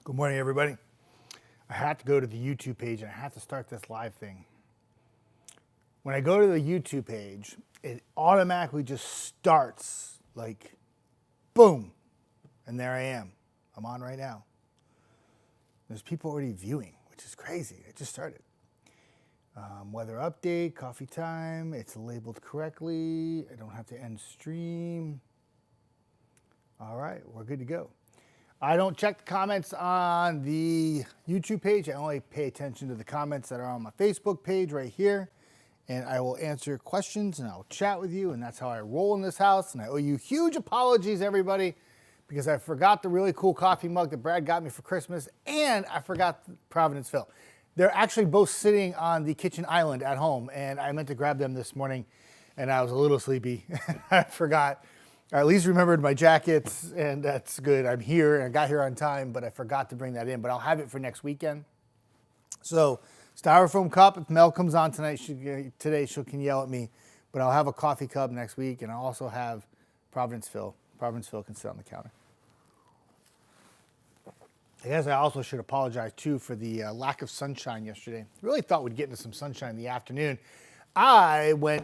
Good morning, everybody. I had to go to the YouTube page and I had to start this live thing. When I go to the YouTube page, it automatically just starts like boom. And there I am. I'm on right now. There's people already viewing, which is crazy. It just started. Weather update, coffee time. It's labeled correctly. I don't have to end stream. All right, we're good to go. I don't check the comments on the YouTube page. I only pay attention to the comments that are on my Facebook page right here. And I will answer your questions and I'll chat with you. And that's how I roll in this house. And I owe you huge apologies, everybody, because I forgot the really cool coffee mug that Brad got me for Christmas. And I forgot Providence Phil. They're actually both sitting on the kitchen island at home. And I meant to grab them this morning and I was a little sleepy. I forgot. I at least remembered my jackets, and that's good. I'm here, and I got here on time, but I forgot to bring that in. But I'll have it for next weekend. So, styrofoam cup. If Mel comes on today, she can yell at me. But I'll have a coffee cup next week, and I'll also have Providence Phil. Providence Phil can sit on the counter. I guess I also should apologize, too, for the lack of sunshine yesterday. Really thought we'd get into some sunshine in the afternoon. I went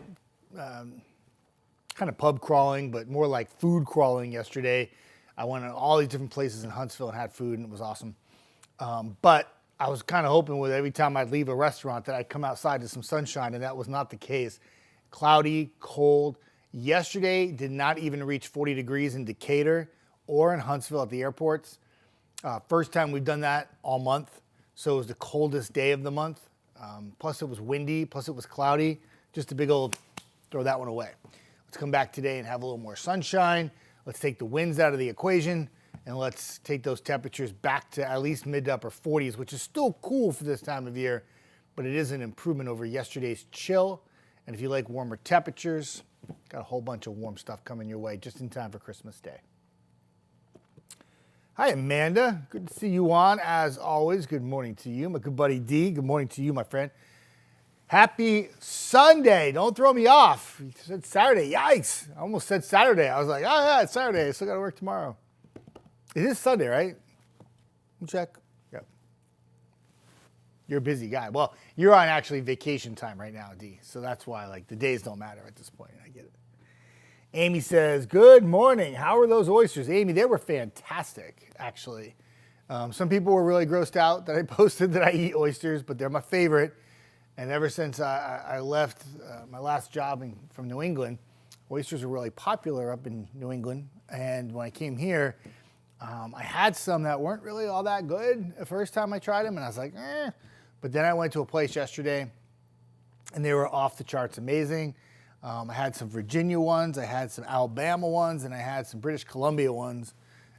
kind of pub crawling, but more like food crawling yesterday. I went to all these different places in Huntsville and had food, and it was awesome. But I was kind of hoping with every time I'd leave a restaurant that I'd come outside to some sunshine, and that was not the case. Cloudy, cold. Yesterday did not even reach 40 degrees in Decatur or in Huntsville at the airports. First time we've done that all month, so it was the coldest day of the month. Plus it was windy, plus it was cloudy. Just a big old throw that one away. Let's come back today and have a little more sunshine. Let's take the winds out of the equation, and let's take those temperatures back to at least mid to upper 40s, which is still cool for this time of year, but it is an improvement over yesterday's chill. And if you like warmer temperatures, got a whole bunch of warm stuff coming your way just in time for Christmas Day. Hi, Amanda. Good to see you on, as always. Good morning to you. My good buddy D, good morning to you, my friend. Happy Sunday. Don't throw me off. You said Saturday. Yikes. I almost said Saturday. I was like, oh, yeah, it's Saturday. I still got to work tomorrow. It is Sunday, right? Check. Yep. You're a busy guy. Well, you're on actually vacation time right now, D. So that's why like the days don't matter at this point. I get it. Amy says, good morning. How are those oysters? Amy, they were fantastic, actually. Some people were really grossed out that I posted that I eat oysters, but they're my favorite. And ever since I left my last job from New England, oysters are really popular up in New England. And when I came here, I had some that weren't really all that good the first time I tried them. And I was like, eh. But then I went to a place yesterday, and they were off the charts amazing. I had some Virginia ones, I had some Alabama ones, and I had some British Columbia ones.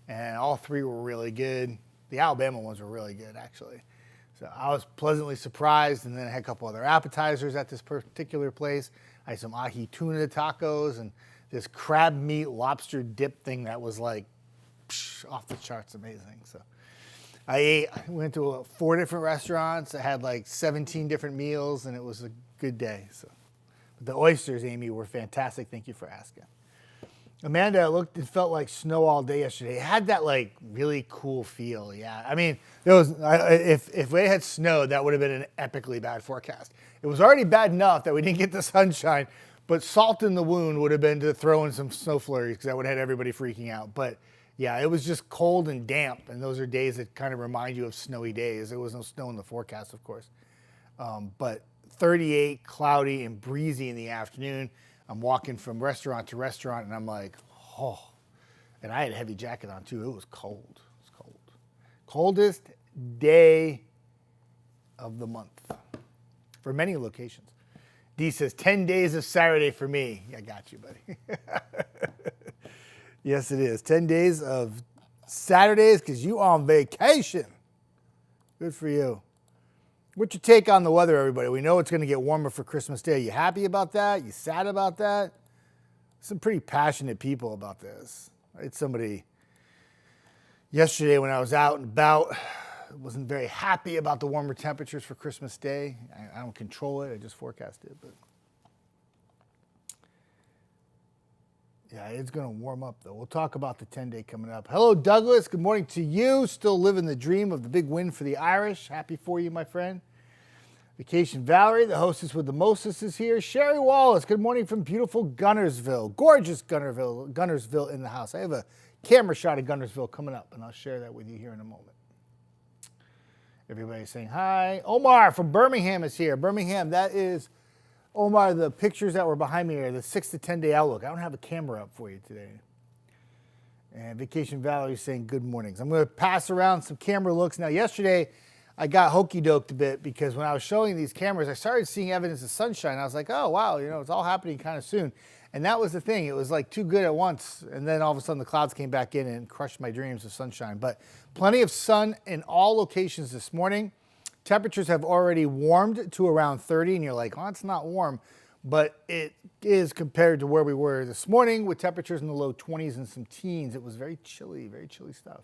And all three were really good. The Alabama ones were really good, actually. So I was pleasantly surprised, and then I had a couple other appetizers at this particular place. I had some ahi tuna tacos and this crab meat lobster dip thing that was like off the charts amazing. So I went to 4 different restaurants. I had like 17 different meals, and it was a good day. So but the oysters, Amy, were fantastic. Thank you for asking. Amanda, it felt like snow all day yesterday. It had that like really cool feel. Yeah, I mean, if it had snowed, that would have been an epically bad forecast. It was already bad enough that we didn't get the sunshine, but salt in the wound would have been to throw in some snow flurries because that would have had everybody freaking out. But yeah, it was just cold and damp, and those are days that kind of remind you of snowy days. There was no snow in the forecast, of course, but 38, cloudy, and breezy in the afternoon. I'm walking from restaurant to restaurant, and I'm like, oh. And I had a heavy jacket on, too. It was cold. It was cold. Coldest day of the month for many locations. D says, 10 days of Saturday for me. I got you, buddy. Yes, it is. 10 days of Saturdays because you on vacation. Good for you. What's your take on the weather, everybody? We know it's going to get warmer for Christmas Day. You happy about that? You sad about that? Some pretty passionate people about this. I had somebody yesterday when I was out and about, wasn't very happy about the warmer temperatures for Christmas Day. I don't control it. I just forecast it. But Yeah, it's going to warm up, though. We'll talk about the 10-day coming up. Hello, Douglas. Good morning to you. Still living the dream of the big win for the Irish. Happy for you, my friend. Vacation Valerie, the hostess with the mostest, is here. Sherry Wallace, good morning from beautiful Gunnersville. Gorgeous Gunnersville in the house. I have a camera shot of Gunnersville coming up, and I'll share that with you here in a moment. Everybody's saying hi. Omar from Birmingham is here. Birmingham, that is, Omar, the pictures that were behind me are the 6 to 10-day outlook. I don't have a camera up for you today. And Vacation Valerie is saying good mornings. I'm going to pass around some camera looks. Now, yesterday, I got hokey-doked a bit because when I was showing these cameras, I started seeing evidence of sunshine. I was like, oh, wow, it's all happening kind of soon. And that was the thing. It was like too good at once. And then all of a sudden the clouds came back in and crushed my dreams of sunshine. But plenty of sun in all locations this morning. Temperatures have already warmed to around 30. And you're like, oh, it's not warm. But it is compared to where we were this morning with temperatures in the low 20s and some teens. It was very chilly stuff.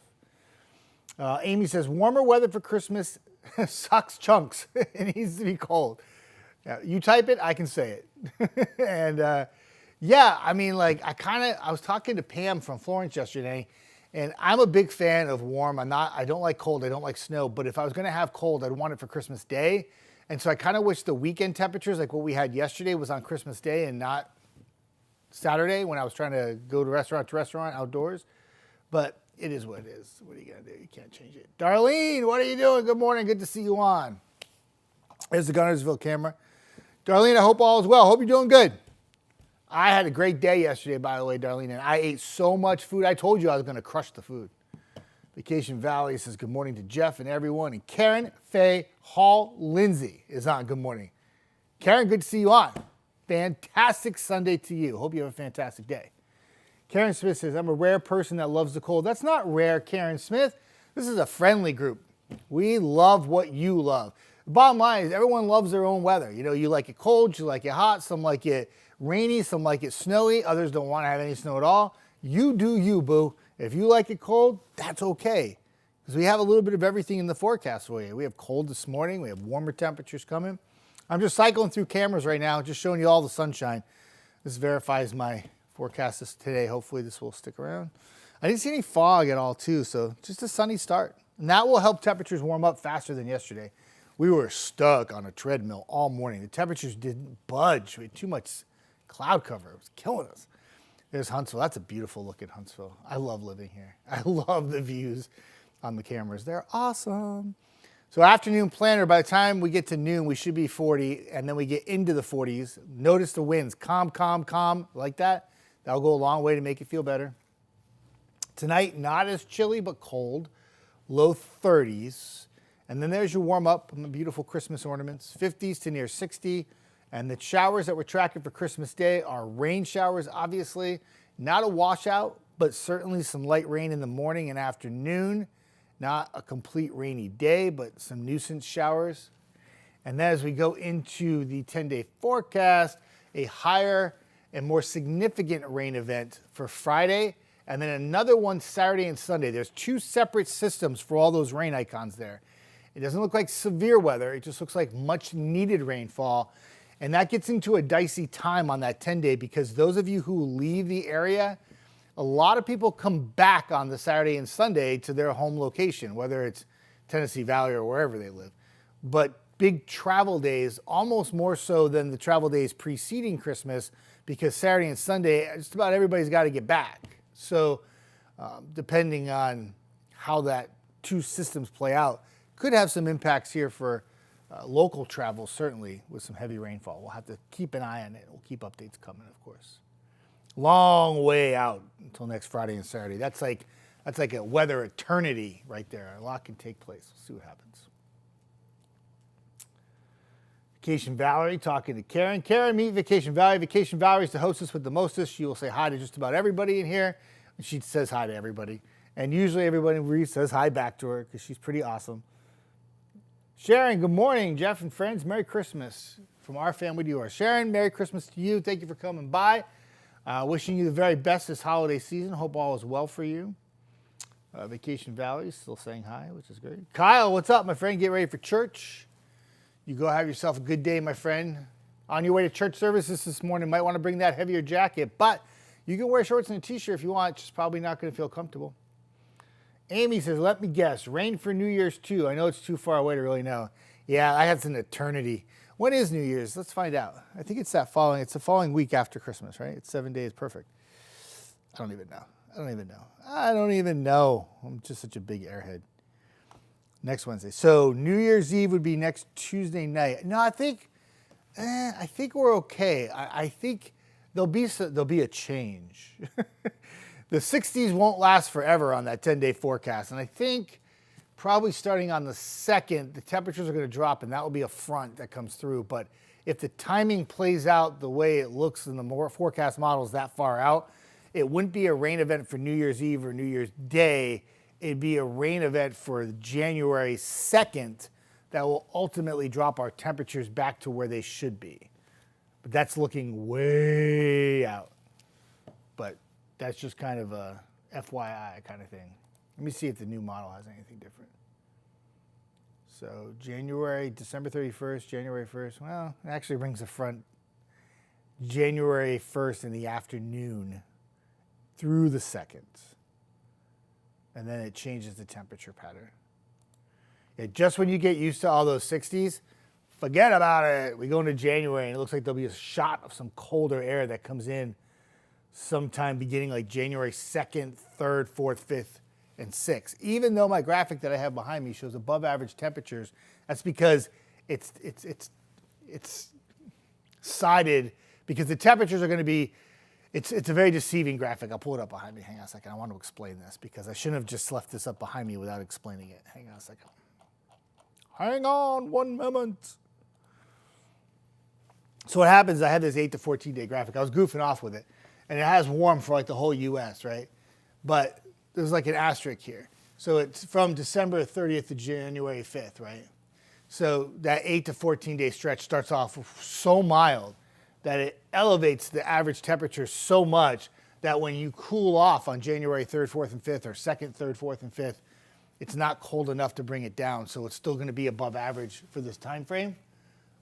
Amy says, warmer weather for Christmas sucks chunks. It needs to be cold. You type it, I can say it. And yeah, I mean, like I was talking to Pam from Florence yesterday, and I'm a big fan of warm. I don't like cold. I don't like snow. But if I was going to have cold, I'd want it for Christmas Day. And so I kind of wish the weekend temperatures, like what we had yesterday, was on Christmas Day and not Saturday when I was trying to go to restaurant outdoors. But it is what it is. What are you going to do? You can't change it. Darlene, what are you doing? Good morning. Good to see you on. There's the Gunnersville camera. Darlene, I hope all is well. Hope you're doing good. I had a great day yesterday, by the way, Darlene, and I ate so much food. I told you I was going to crush the food. Vacation Valley says good morning to Jeff and everyone. And Karen Faye Hall Lindsay is on. Good morning. Karen, good to see you on. Fantastic Sunday to you. Hope you have a fantastic day. Karen Smith says, I'm a rare person that loves the cold. That's not rare, Karen Smith. This is a friendly group. We love what you love. The bottom line is everyone loves their own weather. You like it cold, you like it hot, some like it rainy, some like it snowy, others don't want to have any snow at all. You do you, boo. If you like it cold, that's okay. Because we have a little bit of everything in the forecast for you. We have cold this morning. We have warmer temperatures coming. I'm just cycling through cameras right now, just showing you all the sunshine. This verifies my forecast this today. Hopefully this will stick around. I didn't see any fog at all too, so just a sunny start. And that will help temperatures warm up faster than yesterday. We were stuck on a treadmill all morning. The temperatures didn't budge. We had too much cloud cover. It was killing us. There's Huntsville. That's a beautiful look at Huntsville. I love living here. I love the views on the cameras. They're awesome. So afternoon planner, by the time we get to noon, we should be 40, and then we get into the 40s. Notice the winds. Calm, calm, calm, like that. That'll go a long way to make it feel better. Tonight, not as chilly, but cold. Low 30s. And then there's your warm up on the beautiful Christmas ornaments. 50s to near 60. And the showers that we're tracking for Christmas Day are rain showers, obviously. Not a washout, but certainly some light rain in the morning and afternoon. Not a complete rainy day, but some nuisance showers. And then as we go into the 10-day forecast, a higher and more significant rain event for Friday, and then another one Saturday and Sunday. There's two separate systems for all those rain icons there. It doesn't look like severe weather. It just looks like much needed rainfall. And that gets into a dicey time on that 10-day because those of you who leave the area, a lot of people come back on the Saturday and Sunday to their home location, whether it's Tennessee Valley or wherever they live. But big travel days, almost more so than the travel days preceding Christmas, because Saturday and Sunday, just about everybody's got to get back. So depending on how that two systems play out, could have some impacts here for local travel, certainly with some heavy rainfall. We'll have to keep an eye on it. We'll keep updates coming, of course. Long way out until next Friday and Saturday. That's like a weather eternity right there. A lot can take place. We'll see what happens. Vacation Valerie talking to Karen. Karen, meet Vacation Valerie. Vacation Valerie is the hostess with the mostest. She will say hi to just about everybody in here. And she says hi to everybody. And usually everybody says hi back to her because she's pretty awesome. Sharon, good morning, Jeff and friends. Merry Christmas from our family to yours. Sharon, Merry Christmas to you. Thank you for coming by. Wishing you the very best this holiday season. Hope all is well for you. Vacation Valley still saying hi, which is great. Kyle, what's up, my friend? Get ready for church. You go have yourself a good day, my friend. On your way to church services this morning, might want to bring that heavier jacket, but You can wear shorts and a t-shirt if you want, just probably not going to feel comfortable. Amy says, let me guess, rain for New Year's too. I know it's too far away to really know. Yeah, I have an eternity. When is New Year's? Let's find out. I think it's the following week after Christmas, right? It's 7 days, perfect. I don't even know. I'm just such a big airhead. Next Wednesday. So New Year's Eve would be next Tuesday night. No, I think we're okay. I think there'll be a change. The 60s won't last forever on that 10-day forecast. And I think probably starting on the 2nd, the temperatures are going to drop, and that will be a front that comes through. But if the timing plays out the way it looks in the more forecast models that far out, it wouldn't be a rain event for New Year's Eve or New Year's Day. It'd be a rain event for January 2nd that will ultimately drop our temperatures back to where they should be. But that's looking way out. But that's just kind of a FYI kind of thing. Let me see if the new model has anything different. So December 31st, January 1st. Well, it actually brings the front January 1st in the afternoon through the 2nd. And then it changes the temperature pattern. Yeah, just when you get used to all those 60s, forget about it. We go into January and it looks like there'll be a shot of some colder air that comes in sometime beginning like January 2nd, 3rd, 4th, 5th, and 6th. Even though my graphic that I have behind me shows above average temperatures, that's because it's sided, because the temperatures are going to be, it's a very deceiving graphic. I'll pull it up behind me. Hang on a second. I want to explain this because I shouldn't have just left this up behind me without explaining it. Hang on a second. Hang on one moment. So what happens, I had this 8 to 14 day graphic. I was goofing off with it. And it has warm for like the whole U.S., right? But there's like an asterisk here. So it's from December 30th to January 5th, right? So that 8 to 14 day stretch starts off so mild that it elevates the average temperature so much that when you cool off on January 3rd, 4th, and 5th, or 2nd, 3rd, 4th, and 5th, it's not cold enough to bring it down. So it's still going to be above average for this time frame.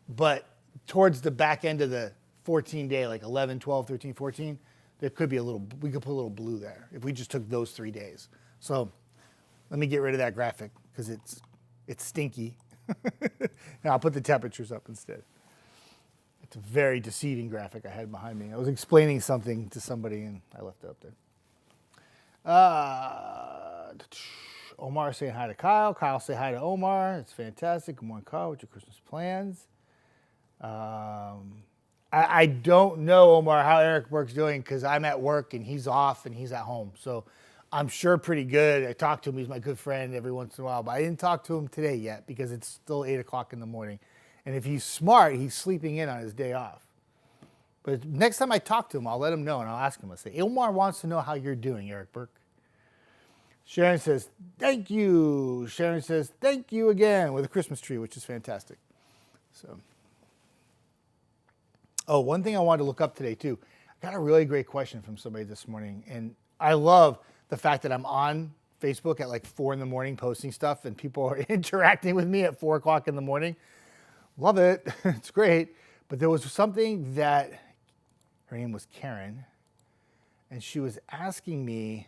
But towards the back end of the 14 day, like 11, 12, 13, 14, there could be we could put a little blue there if we just took those 3 days. So let me get rid of that graphic because it's stinky. Now I'll put the temperatures up instead. It's a very deceiving graphic I had behind me. I was explaining something to somebody and I left it up there. Omar saying hi to Kyle. Kyle say hi to Omar. It's fantastic. Good morning, Kyle. What's your Christmas plans? I don't know, Omar, how Eric Burke's doing because I'm at work and he's off and he's at home. So I'm sure pretty good. I talk to him. He's my good friend every once in a while. But I didn't talk to him today yet because it's still 8 o'clock in the morning. And if he's smart, he's sleeping in on his day off. But next time I talk to him, I'll let him know and I'll ask him. I'll say, Omar wants to know how you're doing, Eric Burke. Sharon says, thank you. Sharon says, thank you again with a Christmas tree, which is fantastic. So. Oh, one thing I wanted to look up today, too. I got a really great question from somebody this morning. And I love the fact that I'm on Facebook at like 4 in the morning posting stuff and people are interacting with me at 4 o'clock in the morning. Love it. It's great. But there was something that, her name was Karen, and she was asking me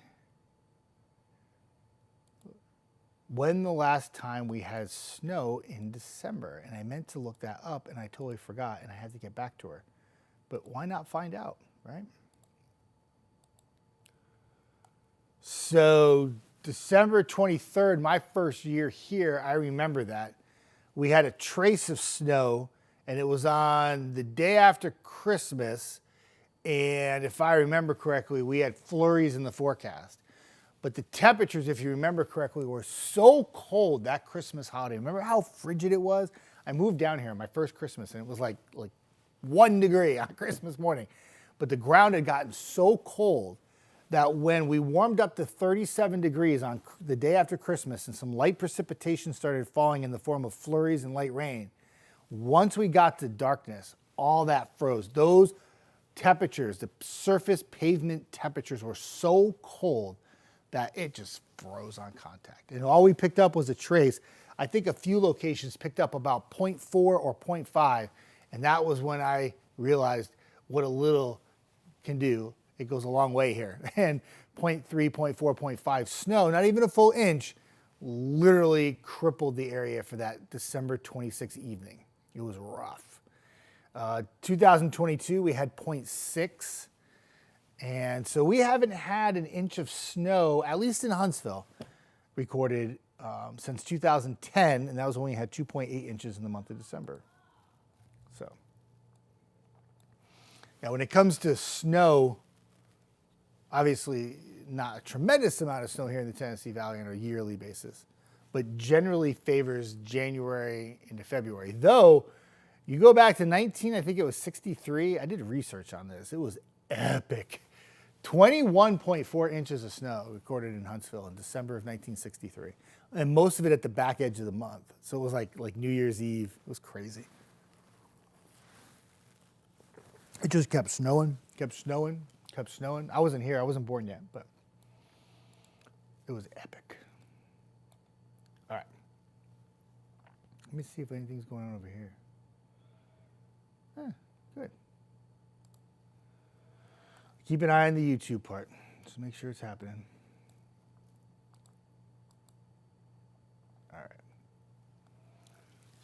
when the last time we had snow in December. And I meant to look that up and I totally forgot and I had to get back to her. But why not find out, right? So December 23rd, my first year here, I remember that. We had a trace of snow and it was on the day after Christmas. And if I remember correctly, we had flurries in the forecast. But the temperatures, if you remember correctly, were so cold that Christmas holiday. Remember how frigid it was? I moved down here on my first Christmas, and it was like 1 degree on Christmas morning. But the ground had gotten so cold that when we warmed up to 37 degrees on the day after Christmas and some light precipitation started falling in the form of flurries and light rain, once we got to darkness, all that froze. Those temperatures, the surface pavement temperatures were so cold that it just froze on contact. And all we picked up was a trace. I think a few locations picked up about 0.4 or 0.5, and that was when I realized what a little can do it goes a long way here. And 0.3, 0.4, 0.5 snow, not even a full inch, literally crippled the area for that December 26th evening. It was rough. 2022, we had 0.6. And so we haven't had an inch of snow, at least in Huntsville, recorded since 2010. And that was when we had 2.8 inches in the month of December. So now when it comes to snow, obviously not a tremendous amount of snow here in the Tennessee Valley on a yearly basis, but generally favors January into February. Though, you go back to I think it was 63. I did research on this. It was epic. 21.4 inches of snow recorded in Huntsville in December of 1963. And most of it at the back edge of the month. So it was like New Year's Eve. It was crazy. It just kept snowing, kept snowing, kept snowing. I wasn't here. I wasn't born yet, but it was epic. All right. Let me see if anything's going on over here. Good. Keep an eye on the YouTube part. Just make sure it's happening. All right.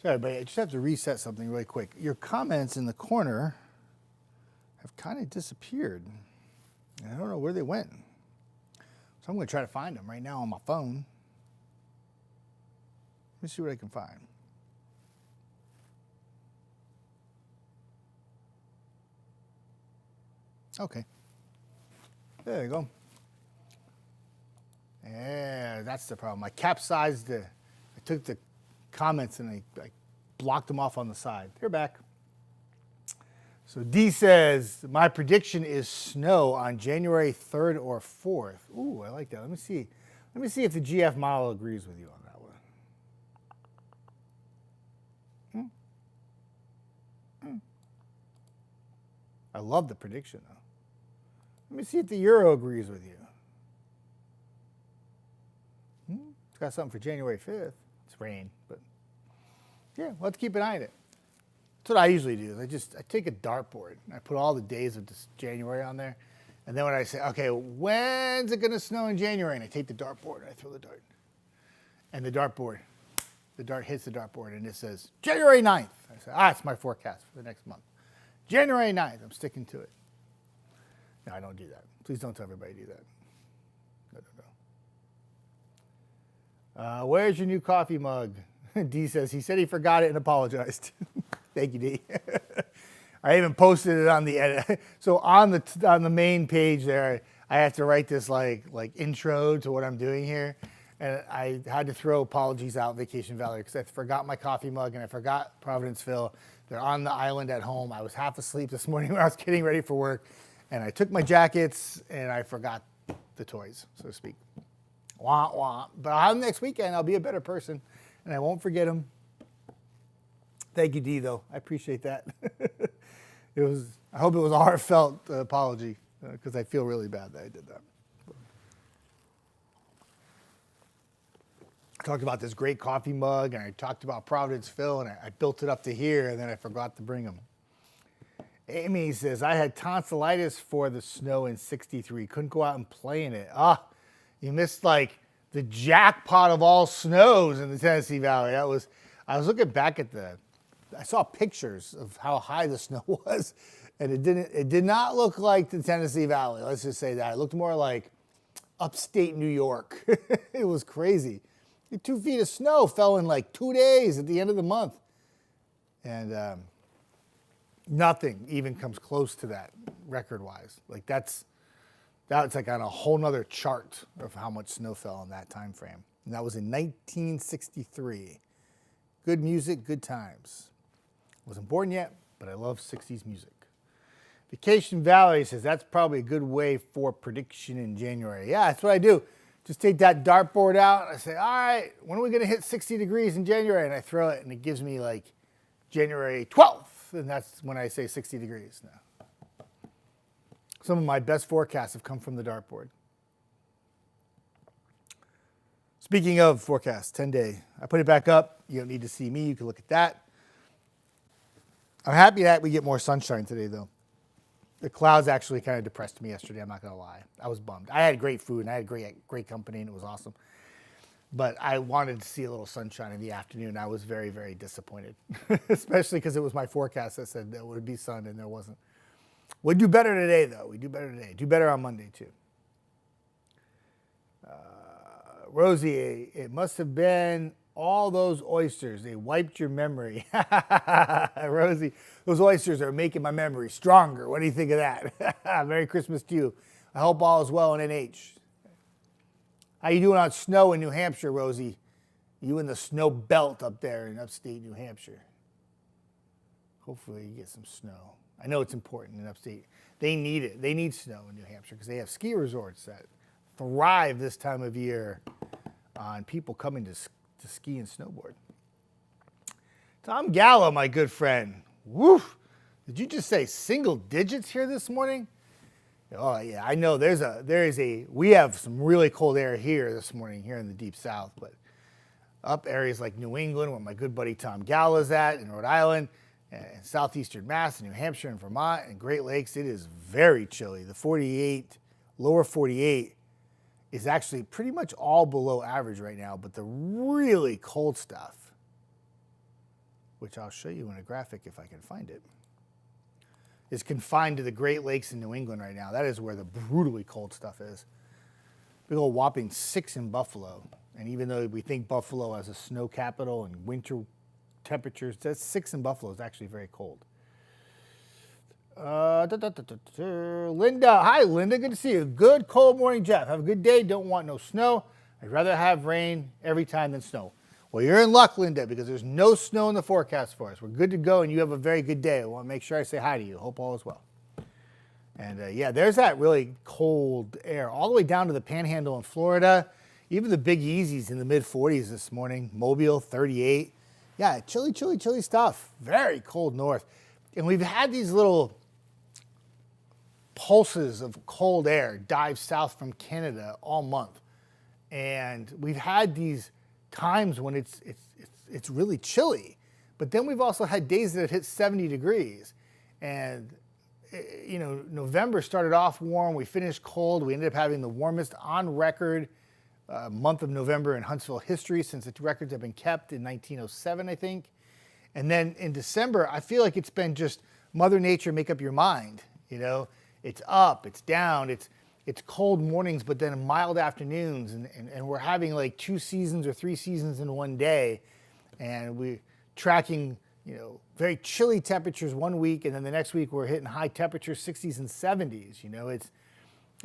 So everybody, I just have to reset something really quick. Your comments in the corner have kind of disappeared. And I don't know where they went. So I'm going to try to find them right now on my phone. Let me see what I can find. Okay. There you go. Yeah, that's the problem. I capsized I took the comments and I blocked them off on the side. They're back. So D says, my prediction is snow on January 3rd or 4th. Ooh, I like that. Let me see. Let me see if the GF model agrees with you on that one. I love the prediction, though. Let me see if the Euro agrees with you. It's got something for January 5th. It's rain, but yeah, we'll have to keep an eye on it. That's what I usually do. I take a dartboard and I put all the days of this January on there. And then when I say, okay, when's it going to snow in January? And I take the dartboard and I throw the dart. And the dart hits the dartboard and it says, January 9th. I say, it's my forecast for the next month. January 9th, I'm sticking to it. No, I don't do that. Please don't tell everybody to do that. No. Where's your new coffee mug? D says, he said he forgot it and apologized. Thank you, D. I even posted it on the edit. So on the main page there, I have to write this like intro to what I'm doing here. And I had to throw apologies out Vacation Valley because I forgot my coffee mug and I forgot Providenceville. They're on the island at home. I was half asleep this morning when I was getting ready for work. And I took my jackets and I forgot the toys, so to speak. Wah, wah. But I'll have them next weekend. I'll be a better person and I won't forget them. Thank you, D, though. I appreciate that. I hope it was a heartfelt apology because I feel really bad that I did that. I talked about this great coffee mug and I talked about Providenceville and I built it up to here and then I forgot to bring them. Amy says, I had tonsillitis for the snow in 63. Couldn't go out and play in it. You missed like the jackpot of all snows in the Tennessee Valley. I was looking back at I saw pictures of how high the snow was, and it did not look like the Tennessee Valley. Let's just say that. It looked more like upstate New York. It was crazy. 2 feet of snow fell in like 2 days at the end of the month. And nothing even comes close to that record-wise. Like that's like on a whole nother chart of how much snow fell in that time frame. And that was in 1963. Good music, good times. Wasn't born yet, but I love 60s music. Vacation Valley says that's probably a good way for prediction in January. Yeah, that's what I do. Just take that dartboard out. And I say, all right, when are we going to hit 60 degrees in January? And I throw it, and it gives me like January 12th. And that's when I say 60 degrees now. Some of my best forecasts have come from the dartboard. Speaking of forecasts, 10-day. I put it back up. You don't need to see me. You can look at that. I'm happy that we get more sunshine today, though. The clouds actually kind of depressed me yesterday. I'm not going to lie. I was bummed. I had great food and I had great company and it was awesome. But I wanted to see a little sunshine in the afternoon. I was very, very disappointed, especially because it was my forecast that said there would be sun and there wasn't. We'd do better today, though. We do better today. Do better on Monday, too. Rosie, it must have been all those oysters. They wiped your memory. Rosie, those oysters are making my memory stronger. What do you think of that? Merry Christmas to you. I hope all is well in NH. How you doing on snow in New Hampshire, Rosie? You in the snow belt up there in upstate New Hampshire. Hopefully you get some snow. I know it's important in upstate. They need it. They need snow in New Hampshire because they have ski resorts that thrive this time of year on people coming to ski and snowboard. Tom Gallo, my good friend. Woo! Did you just say single digits here this morning? Oh yeah, I know we have some really cold air here this morning here in the deep south, but up areas like New England where my good buddy Tom Gallo is at in Rhode Island and southeastern Mass and New Hampshire and Vermont and Great Lakes, it is very chilly. The lower 48 is actually pretty much all below average right now, but the really cold stuff, which I'll show you in a graphic if I can find it, is confined to the Great Lakes in New England right now. That is where the brutally cold stuff is. Big old whopping 6 in Buffalo. And even though we think Buffalo as a snow capital and winter temperatures, that's 6 in Buffalo is actually very cold. Linda, hi Linda, good to see you. Good cold morning, Jeff. Have a good day. Don't want no snow. I'd rather have rain every time than snow. Well, you're in luck, Linda, because there's no snow in the forecast for us. We're good to go, and you have a very good day. I want to make sure I say hi to you. Hope all is well. And yeah, there's that really cold air all the way down to the Panhandle in Florida. Even the Big Easy's in the mid-40s this morning. Mobile, 38. Yeah, chilly, chilly, chilly stuff. Very cold north. And we've had these little pulses of cold air dive south from Canada all month. And we've had these times when it's really chilly, but then we've also had days that have hit 70 degrees. And you know, November started off warm, we finished cold, we ended up having the warmest on record month of November in Huntsville history since the records have been kept in 1907, I think. And then in December, I feel like it's been just Mother Nature make up your mind. You know, it's up, it's down, it's cold mornings, but then mild afternoons, and we're having like 2 seasons or 3 seasons in one day, and we're tracking, you know, very chilly temperatures one week, and then the next week we're hitting high temperatures, 60s and 70s. You know, it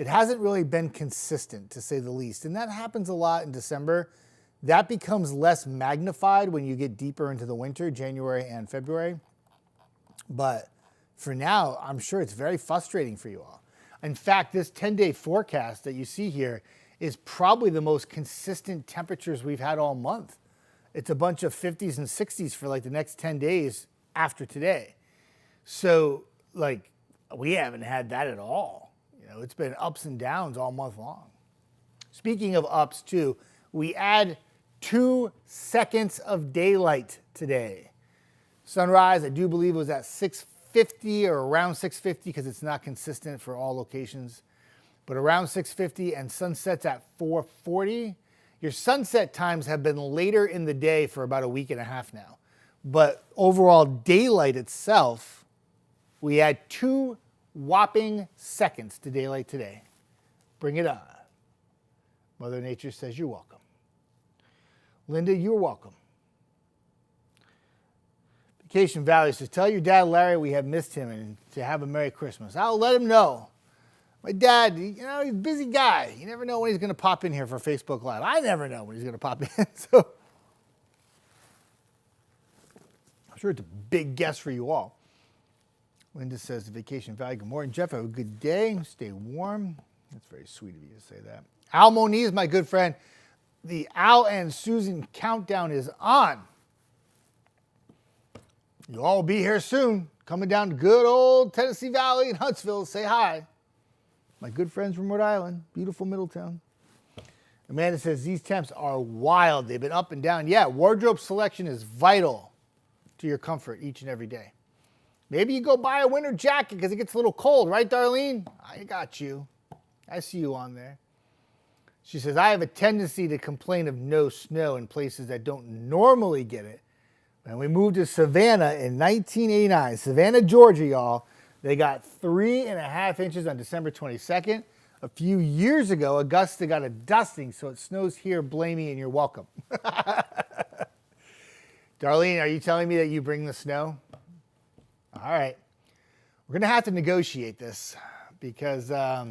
hasn't really been consistent, to say the least, and that happens a lot in December. That becomes less magnified when you get deeper into the winter, January and February. But for now, I'm sure it's very frustrating for you all. In fact, this 10-day forecast that you see here is probably the most consistent temperatures we've had all month. It's a bunch of 50s and 60s for like the next 10 days after today. So like we haven't had that at all. You know, it's been ups and downs all month long. Speaking of ups too, we add 2 seconds of daylight today. Sunrise, I do believe, was at 6:50 or around 6:50 because it's not consistent for all locations, but around 6:50, and sunsets at 4:40. Your sunset times have been later in the day for about a week and a half now, but overall daylight itself, we add 2 whopping seconds to daylight today. Bring it on. Mother Nature says you're welcome. Linda, you're welcome. Vacation Valley says, tell your dad, Larry, we have missed him and to have a Merry Christmas. I'll let him know. My dad, you know, he's a busy guy. You never know when he's going to pop in here for Facebook Live. I never know when he's going to pop in. So I'm sure it's a big guest for you all. Linda says, Vacation Valley, good morning, Jeff. Have a good day. Stay warm. That's very sweet of you to say that. Al Moniz, my good friend. The Al and Susan countdown is on. You'll all be here soon. Coming down to good old Tennessee Valley in Huntsville. Say hi. My good friends from Rhode Island. Beautiful Middletown. Amanda says, these temps are wild. They've been up and down. Yeah, wardrobe selection is vital to your comfort each and every day. Maybe you go buy a winter jacket because it gets a little cold, right, Darlene? I got you. I see you on there. She says, I have a tendency to complain of no snow in places that don't normally get it. When we moved to Savannah in 1989, Savannah, Georgia, y'all, they got 3.5 inches on December 22nd. A few years ago, Augusta got a dusting, so it snows here. Blame me and you're welcome. Darlene, are you telling me that you bring the snow? All right. We're going to have to negotiate this because, yeah.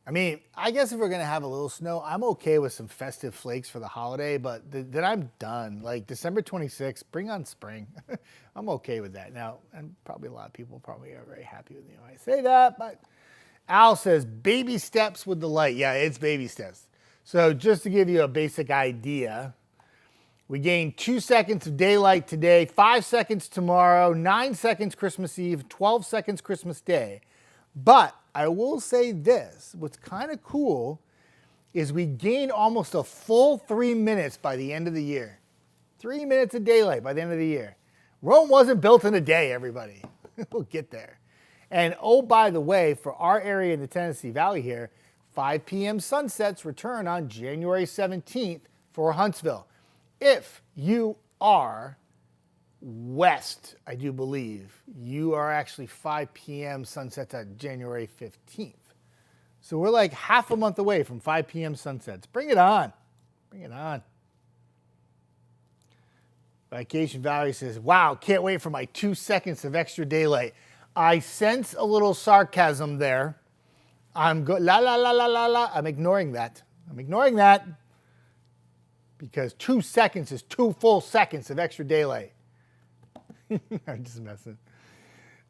I mean, I guess if we're going to have a little snow, I'm okay with some festive flakes for the holiday, but then I'm done. Like December 26th, bring on spring. I'm okay with that. Now, and probably a lot of people probably are very happy with me when I say that, but Al says, baby steps with the light. Yeah, it's baby steps. So just to give you a basic idea, we gained 2 seconds of daylight today, 5 seconds tomorrow, 9 seconds Christmas Eve, 12 seconds Christmas Day. But I will say this, what's kind of cool is we gained almost a full 3 minutes by the end of the year. 3 minutes of daylight by the end of the year. Rome wasn't built in a day, everybody. We'll get there. And oh, by the way, for our area in the Tennessee Valley here, 5 p.m. sunsets return on January 17th for Huntsville. If you are west, I do believe, you are actually 5 p.m. sunsets at January 15th. So we're like half a month away from 5 p.m. sunsets. Bring it on. Bring it on. Vacation Valley says, wow, can't wait for my 2 seconds of extra daylight. I sense a little sarcasm there. I'm la la la la la la. I'm ignoring that. I'm ignoring that because 2 seconds is 2 full seconds of extra daylight. I'm just messing.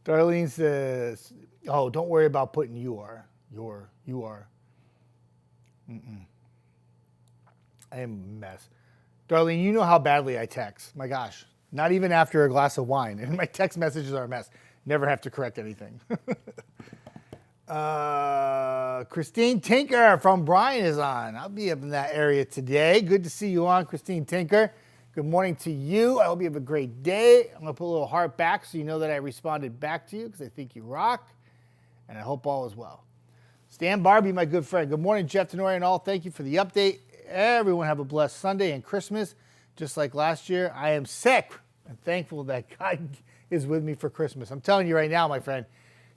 Darlene says, oh, don't worry about putting you are. You are. I am a mess. Darlene, you know how badly I text. My gosh. Not even after a glass of wine. And my text messages are a mess. Never have to correct anything. Christine Tinker from Bryan is on. I'll be up in that area today. Good to see you on, Christine Tinker. Good morning to you. I hope you have a great day. I'm going to put a little heart back so you know that I responded back to you because I think you rock. And I hope all is well. Stan Barbie, my good friend. Good morning, Jeff Tenori and all. Thank you for the update. Everyone have a blessed Sunday and Christmas. Just like last year, I am sick and thankful that God is with me for Christmas. I'm telling you right now, my friend,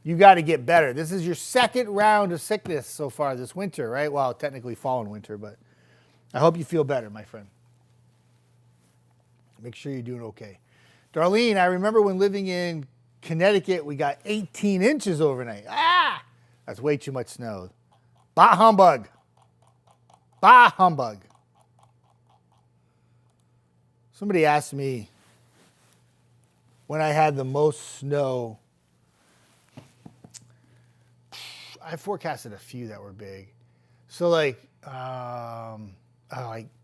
you got to get better. This is your second round of sickness so far this winter, right? Well, technically fall and winter, but I hope you feel better, my friend. Make sure you're doing okay. Darlene, I remember when living in Connecticut, we got 18 inches overnight. Ah, that's way too much snow. Bah humbug. Bah humbug. Somebody asked me when I had the most snow. I forecasted a few that were big. So like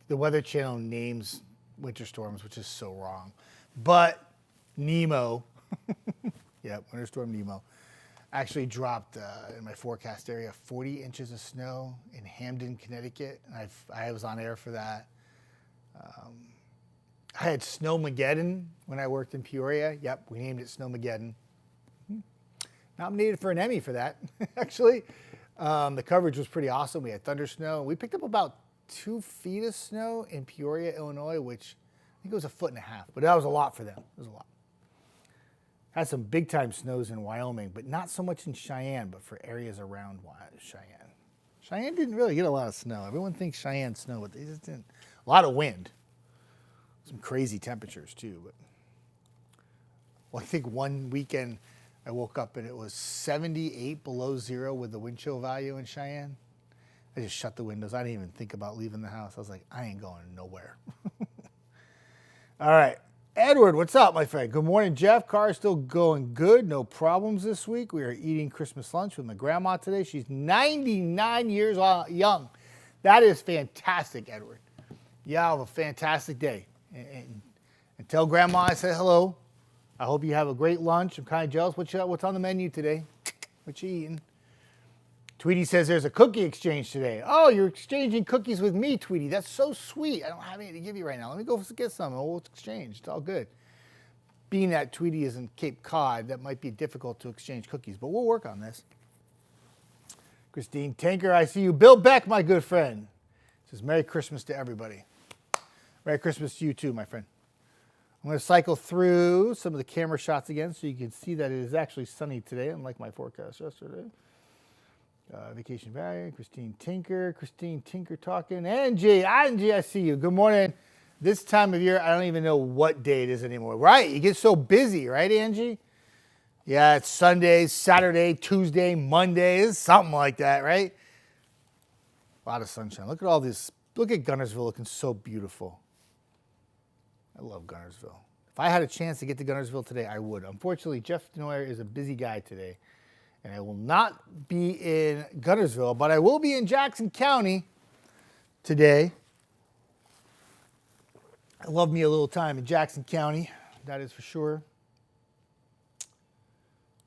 the Weather Channel names winter storms, which is so wrong. But Nemo, Winter Storm Nemo, actually dropped in my forecast area 40 inches of snow in Hamden, Connecticut. And I was on air for that. I had Snowmageddon when I worked in Peoria. Yep, we named it Snowmageddon. Nominated for an Emmy for that, actually. The coverage was pretty awesome. We had thunder snow. We picked up about 2 feet of snow in Peoria, Illinois, which I think it was 1.5 feet, but that was a lot for them. It was a lot. Had some big time snows in Wyoming, but not so much in Cheyenne, but for areas around Cheyenne. Cheyenne didn't really get a lot of snow. Everyone thinks Cheyenne snow, but they just didn't. A lot of wind. Some crazy temperatures too. But well, I think one weekend I woke up and it was 78 below zero with the wind chill value in Cheyenne. I just shut the windows. I didn't even think about leaving the house. I was like, I ain't going nowhere. All right. Edward, what's up, my friend? Good morning, Jeff. Car is still going good. No problems this week. We are eating Christmas lunch with my grandma today. She's 99 years young. That is fantastic, Edward. Yeah, have a fantastic day. And tell grandma I said hello. I hope you have a great lunch. I'm kind of jealous. What's on the menu today? What you eating? Tweety says there's a cookie exchange today. Oh, you're exchanging cookies with me, Tweety. That's so sweet. I don't have any to give you right now. Let me go get some and we'll exchange. It's all good. Being that Tweety is in Cape Cod, that might be difficult to exchange cookies, but we'll work on this. Christine Tanker, I see you. Bill Beck, my good friend, says Merry Christmas to everybody. Merry Christmas to you too, my friend. I'm going to cycle through some of the camera shots again so you can see that it is actually sunny today, unlike my forecast yesterday. Vacation Valley, Christine Tinker talking. Angie, I see you. Good morning. This time of year, I don't even know what day it is anymore. Right, you get so busy, right, Angie? Yeah, it's Sunday, Saturday, Tuesday, Monday, it's something like that, right? A lot of sunshine. Look at all this. Look at Gunnersville looking so beautiful. I love Gunnersville. If I had a chance to get to Gunnersville today, I would. Unfortunately, Jeff Denoyer is a busy guy today, and I will not be in Gunnersville, but I will be in Jackson County today. I love me a little time in Jackson County, that is for sure.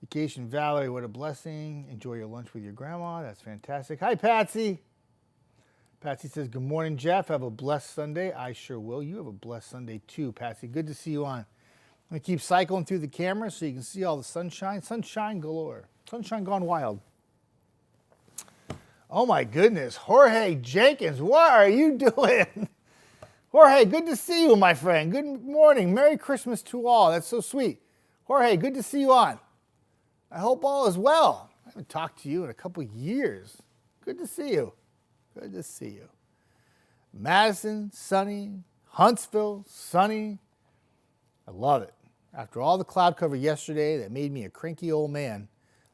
Vacation Valley, what a blessing. Enjoy your lunch with your grandma. That's fantastic. Hi, Patsy. Patsy says, good morning, Jeff. Have a blessed Sunday. I sure will. You have a blessed Sunday too, Patsy. Good to see you on. I'm going to keep cycling through the camera so you can see all the sunshine. Sunshine galore. Sunshine gone wild. Oh, my goodness. Jorge Jenkins, what are you doing? Jorge, good to see you, my friend. Good morning. Merry Christmas to all. That's so sweet. Jorge, good to see you on. I hope all is well. I haven't talked to you in a couple years. Good to see you. Good to see you. Madison, sunny. Huntsville, sunny. I love it. After all the cloud cover yesterday that made me a cranky old man,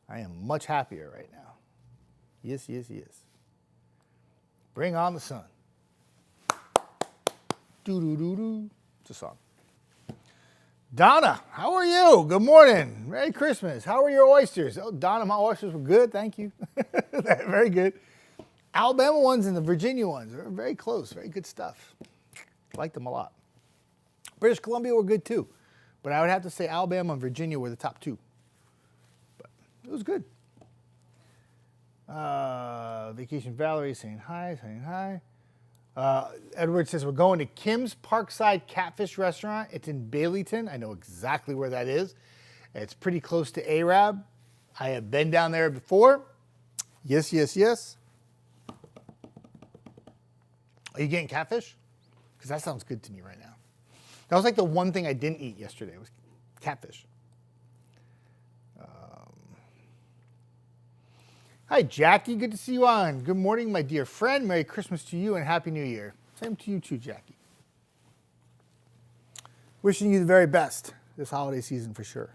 I am much happier right now. Yes, yes, yes. Bring on the sun. Do-do-do-do. It's a song. Donna, how are you? Good morning. Merry Christmas. How are your oysters? Oh, Donna, my oysters were good. Thank you. Very good. Alabama ones and the Virginia ones are very close. Very good stuff. Liked them a lot. British Columbia were good too. But I would have to say Alabama and Virginia were the top two. But it was good. Vacation Valerie saying hi, saying hi. Edward says, we're going to Kim's Parkside Catfish Restaurant. It's in Baileyton. I know exactly where that is. It's pretty close to Arab. I have been down there before. Yes, yes, yes. Are you getting catfish? Because that sounds good to me right now. That was like the one thing I didn't eat yesterday was catfish. Hi, Jackie. Good to see you on. Good morning, my dear friend. Merry Christmas to you and Happy New Year. Same to you too, Jackie. Wishing you the very best this holiday season for sure.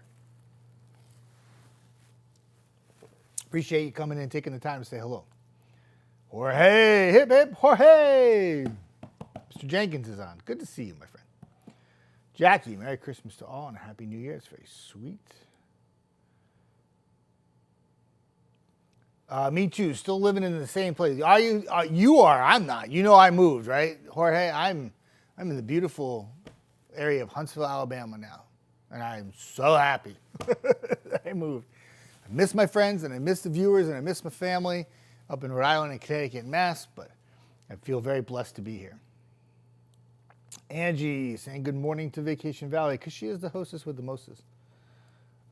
Appreciate you coming in and taking the time to say hello. Jorge, hip, hip, Jorge. Mr. Jenkins is on. Good to see you, my friend. Jackie, Merry Christmas to all and a Happy New Year. It's very sweet. Me too. Still living in the same place. Are you? You are. I'm not. You know I moved, right, Jorge? I'm in the beautiful area of Huntsville, Alabama now, and I'm so happy I moved. I miss my friends, and I miss the viewers, and I miss my family up in Rhode Island and Connecticut and Mass, but I feel very blessed to be here. Angie saying good morning to Vacation Valley because she is the hostess with the mostest.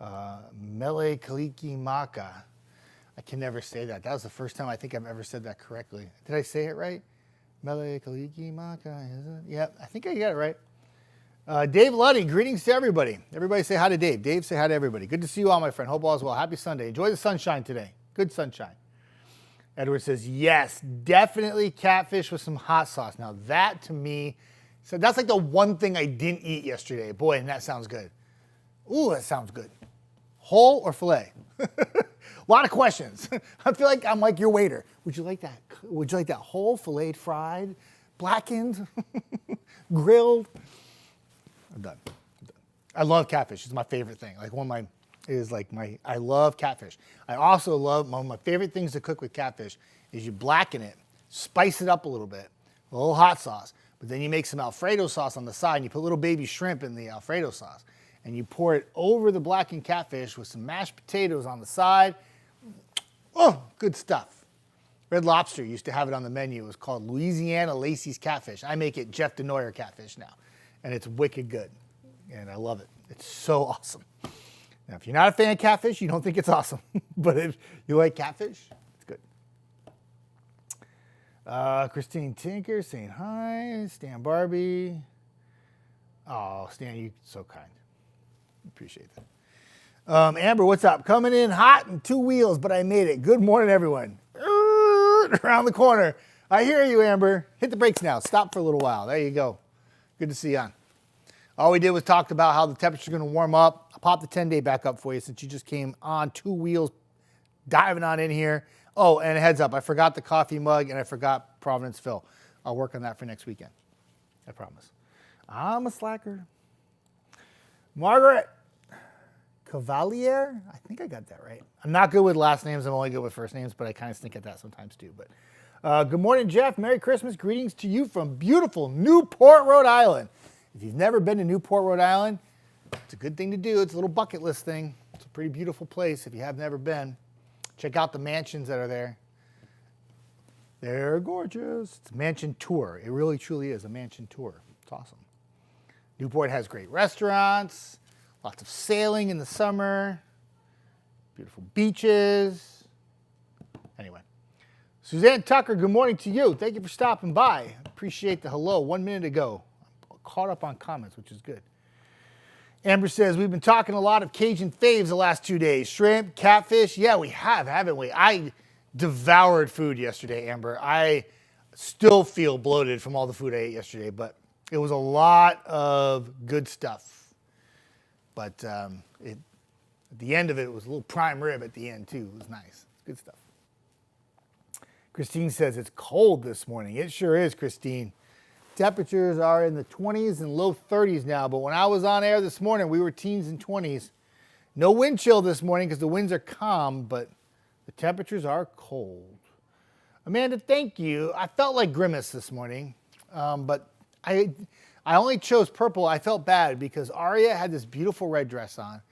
Mele Kaliki Maka. I can never say that. That was the first time I think I've ever said that correctly. Did I say it right? Mele Kaliki Maka, is it? Yeah, I think I got it right. Dave Luddy, greetings to everybody. Everybody say hi to Dave. Dave, say hi to everybody. Good to see you all, my friend. Hope all is well. Happy Sunday. Enjoy the sunshine today. Good sunshine. Edward says, yes, definitely catfish with some hot sauce. Now that to me, so that's like the one thing I didn't eat yesterday. Boy, and that sounds good. Ooh, that sounds good. Whole or fillet? A lot of questions. I feel like I'm like your waiter. Would you like that? Would you like that whole, filleted, fried, blackened, grilled? I'm done. I love catfish. It's my favorite thing. Like I love catfish. I also love, one of my favorite things to cook with catfish is you blacken it, spice it up a little bit, a little hot sauce, but then you make some Alfredo sauce on the side and you put little baby shrimp in the Alfredo sauce and you pour it over the blackened catfish with some mashed potatoes on the side. Oh, good stuff. Red Lobster used to have it on the menu. It was called Louisiana Lacey's Catfish. I make it Jeff DeNoyer Catfish now, and it's wicked good, and I love it. It's so awesome. Now, if you're not a fan of catfish, you don't think it's awesome, but if you like catfish, it's good. Christine Tinker saying hi. Stan Barbie. Oh, Stan, you're so kind. Appreciate that. Amber, what's up? Coming in hot and 2 wheels, but I made it. Good morning, everyone. Around the corner. I hear you, Amber. Hit the brakes now. Stop for a little while. There you go. Good to see you on. All we did was talk about how the temperature's going to warm up. I popped the 10-day back up for you since you just came on 2 wheels, diving on in here. Oh, and a heads up, I forgot the coffee mug and I forgot Providence Phil. I'll work on that for next weekend. I promise. I'm a slacker. Margaret Cavalier. I think I got that right. I'm not good with last names. I'm only good with first names, but I kind of stink at that sometimes too. But good morning, Jeff. Merry Christmas. Greetings to you from beautiful Newport, Rhode Island. If you've never been to Newport, Rhode Island, it's a good thing to do. It's a little bucket list thing. It's a pretty beautiful place if you have never been. Check out the mansions that are there. They're gorgeous. It's a mansion tour. It really, truly is a mansion tour. It's awesome. Newport has great restaurants, lots of sailing in the summer, beautiful beaches. Anyway, Suzanne Tucker, good morning to you. Thank you for stopping by. Appreciate the hello. 1 minute ago. Caught up on comments, which is good. Amber says, we've been talking a lot of Cajun faves the last 2 days. Shrimp, catfish. Yeah, we have, haven't we? I devoured food yesterday, Amber. I still feel bloated from all the food I ate yesterday, but it was a lot of good stuff. But at the end of it, it was a little prime rib at the end, too. It was nice. Good stuff. Christine says, it's cold this morning. It sure is, Christine. Temperatures are in the 20s and low 30s now, but when I was on air this morning, we were teens and 20s. No wind chill this morning because the winds are calm, but the temperatures are cold. Amanda, thank you. I felt like Grimace this morning, but I only chose purple. I felt bad because Aria had this beautiful red dress on.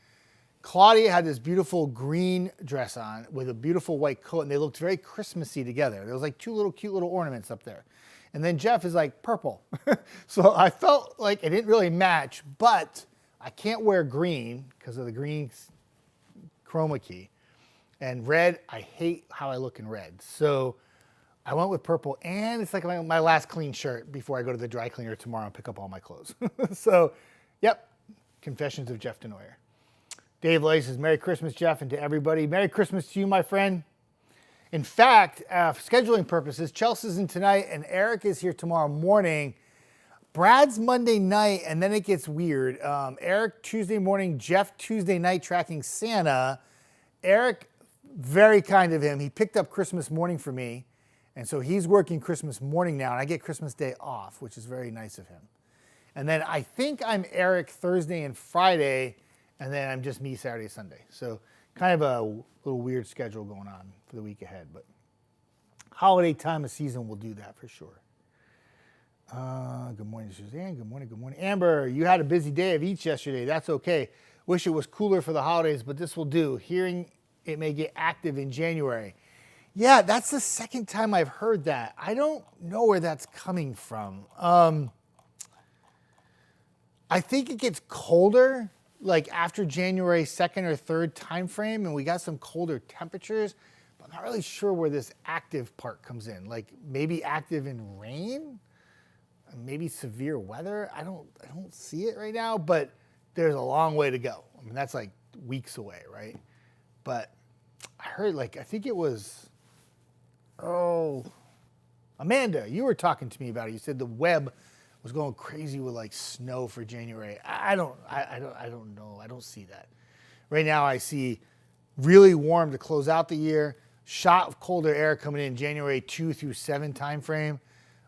Claudia had this beautiful green dress on with a beautiful white coat, and they looked very Christmassy together. There was like 2 little cute little ornaments up there. And then Jeff is like purple. So I felt like it didn't really match, but I can't wear green because of the green chroma key. And red, I hate how I look in red. So I went with purple, and it's like my last clean shirt before I go to the dry cleaner tomorrow and pick up all my clothes. So, yep, Confessions of Jeff DeNoyer. Dave Lay says, Merry Christmas, Jeff, and to everybody. Merry Christmas to you, my friend. In fact, for scheduling purposes, Chelsea's in tonight and Eric is here tomorrow morning. Brad's Monday night, and then it gets weird. Eric Tuesday morning, Jeff Tuesday night tracking Santa. Eric, very kind of him. He picked up Christmas morning for me, and so he's working Christmas morning now, and I get Christmas Day off, which is very nice of him. And then I think I'm Eric Thursday and Friday, and then I'm just me Saturday, Sunday. So kind of a little weird schedule going on for the week ahead, but holiday time of season will do that for sure. Good morning, Suzanne. Good morning, good morning. Amber, you had a busy day of eats yesterday. That's okay. Wish it was cooler for the holidays, but this will do. Hearing it may get active in January. Yeah, that's the second time I've heard that. I don't know where that's coming from. I think it gets colder like after January 2nd or 3rd time frame, and we got some colder temperatures, but I'm not really sure where this active part comes in. Like maybe active in rain, maybe severe weather. I don't see it right now, but there's a long way to go. I mean, that's like weeks away, right? But I heard I think it was, Amanda, you were talking to me about it. You said the web was going crazy with like snow for January. I don't know. I don't see that. Right now I see really warm to close out the year, shot of colder air coming in January 2 through 7 time frame.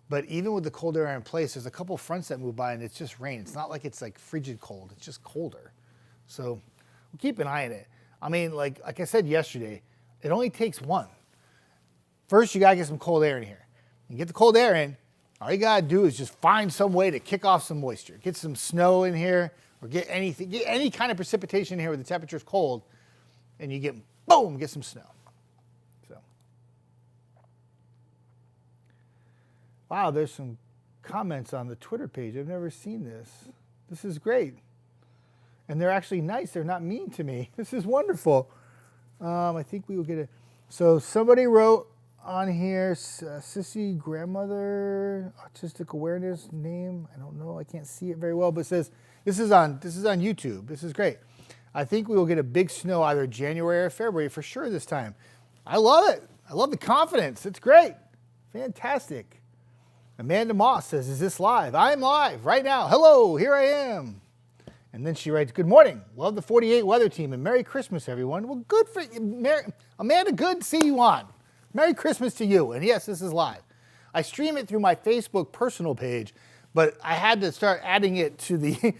But even with the colder air in place, there's a couple fronts that move by and it's just rain. It's not like it's like frigid cold. It's just colder. So we'll keep an eye on it. I mean, like I said yesterday, it only takes one. First, you got to get some cold air in here. You get the cold air in, all you got to do is just find some way to kick off some moisture. Get some snow in here or get any kind of precipitation in here where the temperature is cold, and you get, boom, get some snow. So Wow, there's some comments on the Twitter page. I've never seen this. This is great. And they're actually nice. They're not mean to me. This is wonderful. I think we will get it. So somebody wrote on here, Sissy grandmother, autistic awareness name. I don't know. I can't see it very well, but it says, this is on YouTube. This is great. I think we will get a big snow either January or February for sure this time. I love it. I love the confidence. It's great. Fantastic. Amanda Moss says, is this live? I'm live right now. Hello, here I am. And then she writes, good morning. Love the 48 weather team and Merry Christmas, everyone. Well, good for you. Amanda, good to see you on. Merry Christmas to you. And yes, this is live. I stream it through my Facebook personal page, but I had to start adding it to the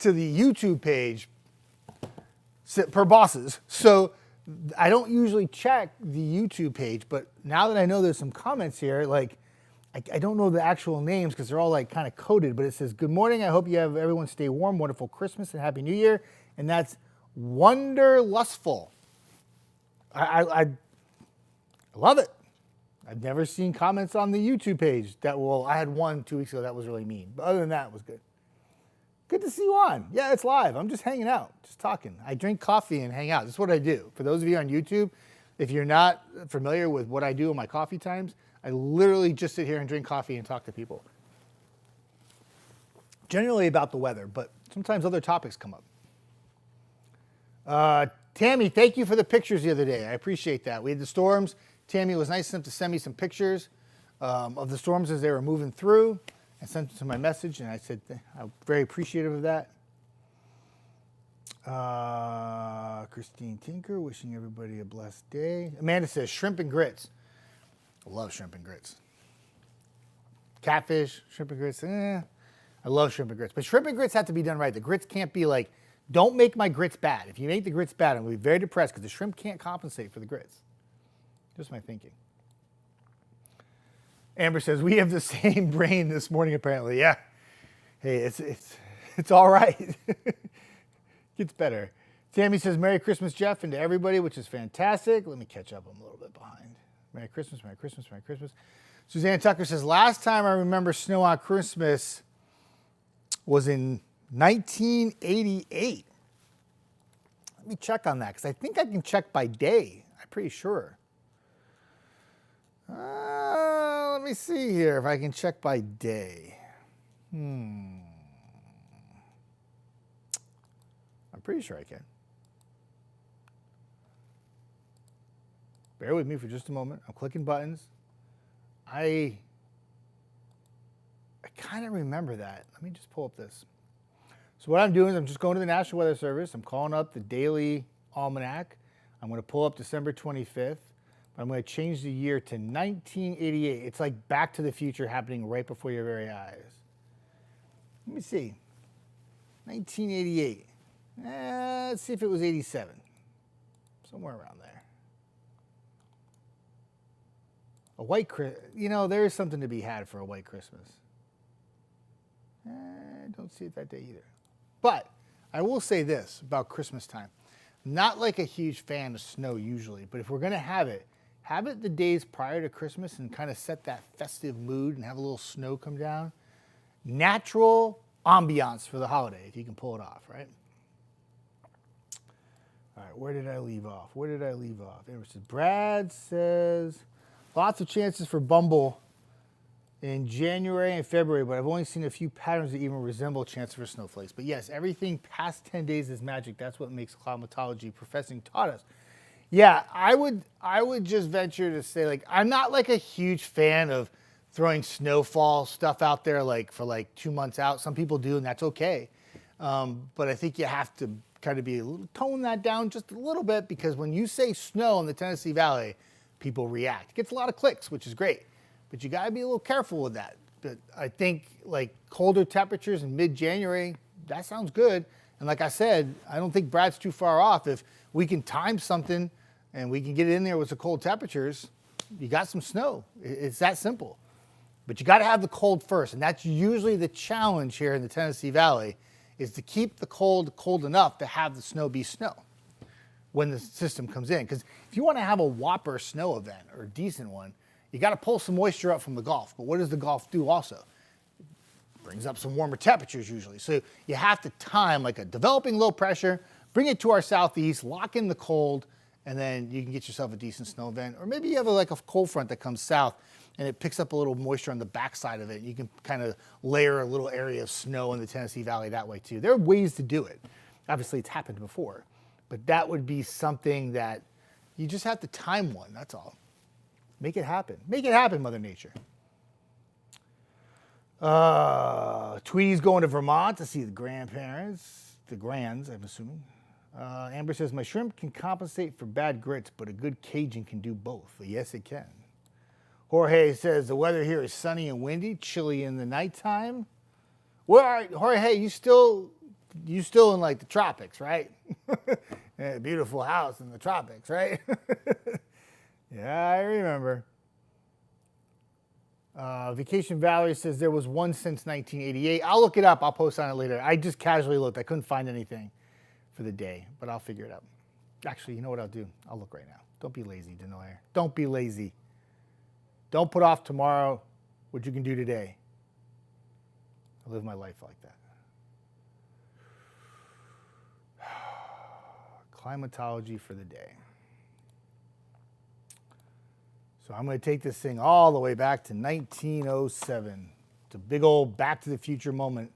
to the YouTube page per bosses. So I don't usually check the YouTube page, but now that I know there's some comments here, like I don't know the actual names because they're all like kind of coded, but it says, good morning. I hope you have everyone stay warm, wonderful Christmas and Happy New Year. And that's Wonderlustful. I love it. I've never seen comments on the YouTube page that I had one 2 weeks ago that was really mean. But other than that, it was good. Good to see you on. Yeah, it's live. I'm just hanging out, just talking. I drink coffee and hang out. That's what I do. For those of you on YouTube, if you're not familiar with what I do in my coffee times, I literally just sit here and drink coffee and talk to people. Generally about the weather, but sometimes other topics come up. Tammy, thank you for the pictures the other day. I appreciate that. We had the storms. Tammy was nice enough to send me some pictures of the storms as they were moving through. I sent it to my message, and I said I'm very appreciative of that. Christine Tinker, wishing everybody a blessed day. Amanda says, shrimp and grits. I love shrimp and grits. Catfish, shrimp and grits, I love shrimp and grits. But shrimp and grits have to be done right. The grits can't be like, don't make my grits bad. If you make the grits bad, I'm going to be very depressed because the shrimp can't compensate for the grits. Just my thinking. Amber says, we have the same brain this morning, apparently. Yeah. Hey, it's all right. Gets better. Tammy says, Merry Christmas, Jeff, and to everybody, which is fantastic. Let me catch up. I'm a little bit behind. Merry Christmas, Merry Christmas, Merry Christmas. Suzanne Tucker says, last time I remember snow on Christmas was in 1988. Let me check on that, because I think I can check by day. I'm pretty sure. Let me see here if I can check by day. I'm pretty sure I can. Bear with me for just a moment. I'm clicking buttons. I kind of remember that. Let me just pull up this. So what I'm doing is I'm just going to the National Weather Service. I'm calling up the daily almanac. I'm going to pull up December 25th. I'm going to change the year to 1988. It's like Back to the Future happening right before your very eyes. Let me see. 1988. Let's see if it was 87. Somewhere around there. A white Christmas. You know, there is something to be had for a white Christmas. I don't see it that day either. But I will say this about Christmas time. Not like a huge fan of snow usually, but if we're going to have it the days prior to Christmas and kind of set that festive mood and have a little snow come down. Natural ambiance for the holiday, if you can pull it off, right? All right, where did I leave off? Brad says, lots of chances for Bumble in January and February, but I've only seen a few patterns that even resemble chances for snowflakes. But yes, everything past 10 days is magic. That's what makes climatology professing taught us. Yeah, I would just venture to say, like, I'm not like a huge fan of throwing snowfall stuff out there like for like 2 months out. Some people do, and that's okay. But I think you have to kind of tone that down just a little bit, because when you say snow in the Tennessee Valley, people react. It gets a lot of clicks, which is great. But you got to be a little careful with that. But I think like colder temperatures in mid-January, that sounds good. And like I said, I don't think Brad's too far off. If we can time something and we can get it in there with the cold temperatures, you got some snow. It's that simple. But you got to have the cold first. And that's usually the challenge here in the Tennessee Valley, is to keep the cold enough to have the snow be snow when the system comes in. Because if you want to have a whopper snow event or a decent one, you got to pull some moisture up from the Gulf. But what does the Gulf do also? Brings up some warmer temperatures usually. So you have to time like a developing low pressure, bring it to our southeast, lock in the cold, and then you can get yourself a decent snow event. Or maybe you have like a cold front that comes south and it picks up a little moisture on the backside of it. You can kind of layer a little area of snow in the Tennessee Valley that way too. There are ways to do it. Obviously it's happened before, but that would be something that you just have to time one, that's all. Make it happen. Make it happen, Mother Nature. Tweety's going to Vermont to see the grandparents, the grands, I'm assuming. Amber says, my shrimp can compensate for bad grits, but a good Cajun can do both. Yes, it can. Jorge says, the weather here is sunny and windy, chilly in the nighttime. Well, Jorge, you still in like the tropics, right? Yeah, beautiful house in the tropics, right? Yeah, I remember. Vacation Valerie says there was one since 1988. I'll look it up. I'll post on it later. I just casually looked. I couldn't find anything for the day, but I'll figure it out. Actually, you know what I'll do? I'll look right now. Don't be lazy, Denoyer. Don't be lazy. Don't put off tomorrow what you can do today. I live my life like that. Climatology for the day. So I'm going to take this thing all the way back to 1907. It's a big old Back to the Future moment.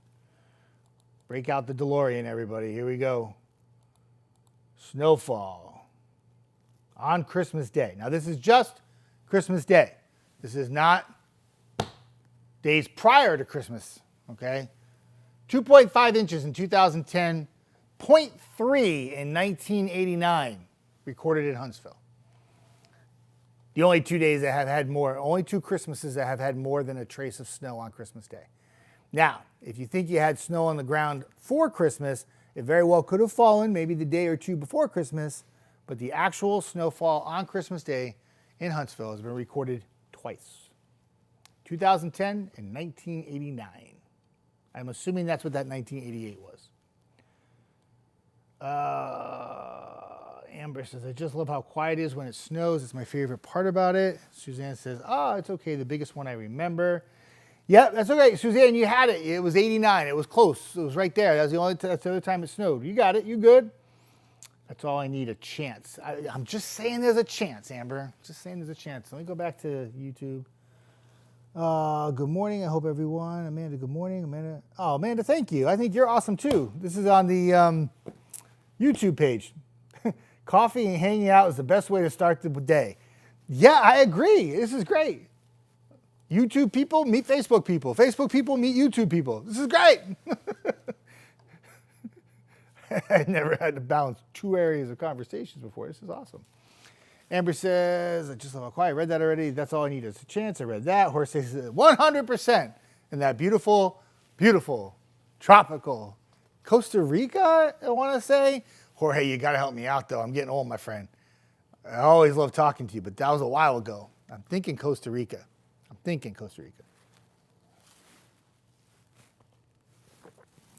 Break out the DeLorean, everybody. Here we go. Snowfall on Christmas Day. Now, this is just Christmas Day. This is not days prior to Christmas, okay? 2.5 inches in 2010, 0.3 in 1989, recorded in Huntsville. The only 2 days that have had more, only 2 Christmases that have had more than a trace of snow on Christmas Day. Now, if you think you had snow on the ground for Christmas, it very well could have fallen maybe the day or two before Christmas, but the actual snowfall on Christmas Day in Huntsville has been recorded twice. 2010 and 1989. I'm assuming that's what that 1988 was. Amber says, I just love how quiet it is when it snows. It's my favorite part about it. Suzanne says, oh, it's okay. The biggest one I remember. Yeah, that's okay. Suzanne, you had it. It was 89. It was close. It was right there. That's the other time it snowed. You got it. You good. That's all I need, a chance. I'm just saying there's a chance, Amber. Just saying there's a chance. Let me go back to YouTube. Good morning. I hope everyone. Amanda, good morning. Amanda. Oh, Amanda, thank you. I think you're awesome too. This is on the YouTube page. Coffee and hanging out is the best way to start the day. Yeah, I agree. This is great. YouTube people meet Facebook people. Facebook people meet YouTube people. This is great. I never had to balance 2 areas of conversations before. This is awesome. Amber says, I just love how quiet. I read that already. That's all I need is a chance. I read that. Horse says 100% in that beautiful, beautiful, tropical Costa Rica, I want to say. Jorge, you got to help me out, though. I'm getting old, my friend. I always love talking to you, but that was a while ago. I'm thinking Costa Rica.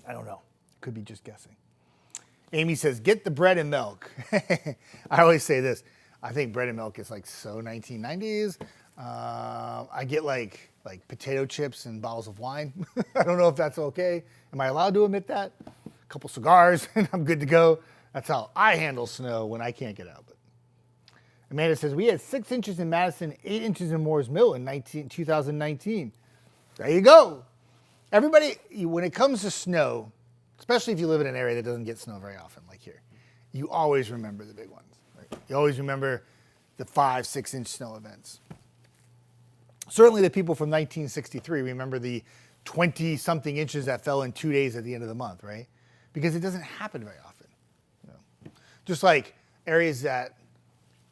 I don't know. Could be just guessing. Amy says, get the bread and milk. I always say this. I think bread and milk is like so 1990s. I get like potato chips and bottles of wine. I don't know if that's okay. Am I allowed to admit that? A couple cigars and I'm good to go. That's how I handle snow when I can't get out. But Amanda says, we had 6 inches in Madison, 8 inches in Moores Mill in 2019. There you go. Everybody, when it comes to snow, especially if you live in an area that doesn't get snow very often, like here, you always remember the big ones. Right? You always remember the 5-6 inch snow events. Certainly the people from 1963 remember the 20-something inches that fell in 2 days at the end of the month, right? Because it doesn't happen very often. Just like areas that,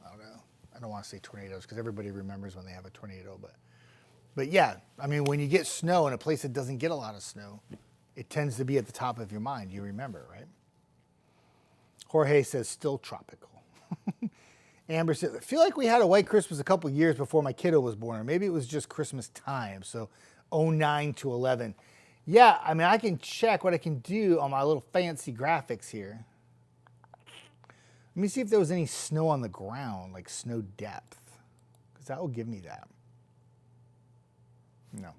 I don't know, I don't want to say tornadoes because everybody remembers when they have a tornado, but yeah, I mean, when you get snow in a place that doesn't get a lot of snow, it tends to be at the top of your mind. You remember, right? Jorge says, still tropical. Amber says, I feel like we had a white Christmas a couple years before my kiddo was born, or maybe it was just Christmas time, so 09 to 11. Yeah, I mean, I can check what I can do on my little fancy graphics here. Let me see if there was any snow on the ground, like snow depth, because that will give me that. No.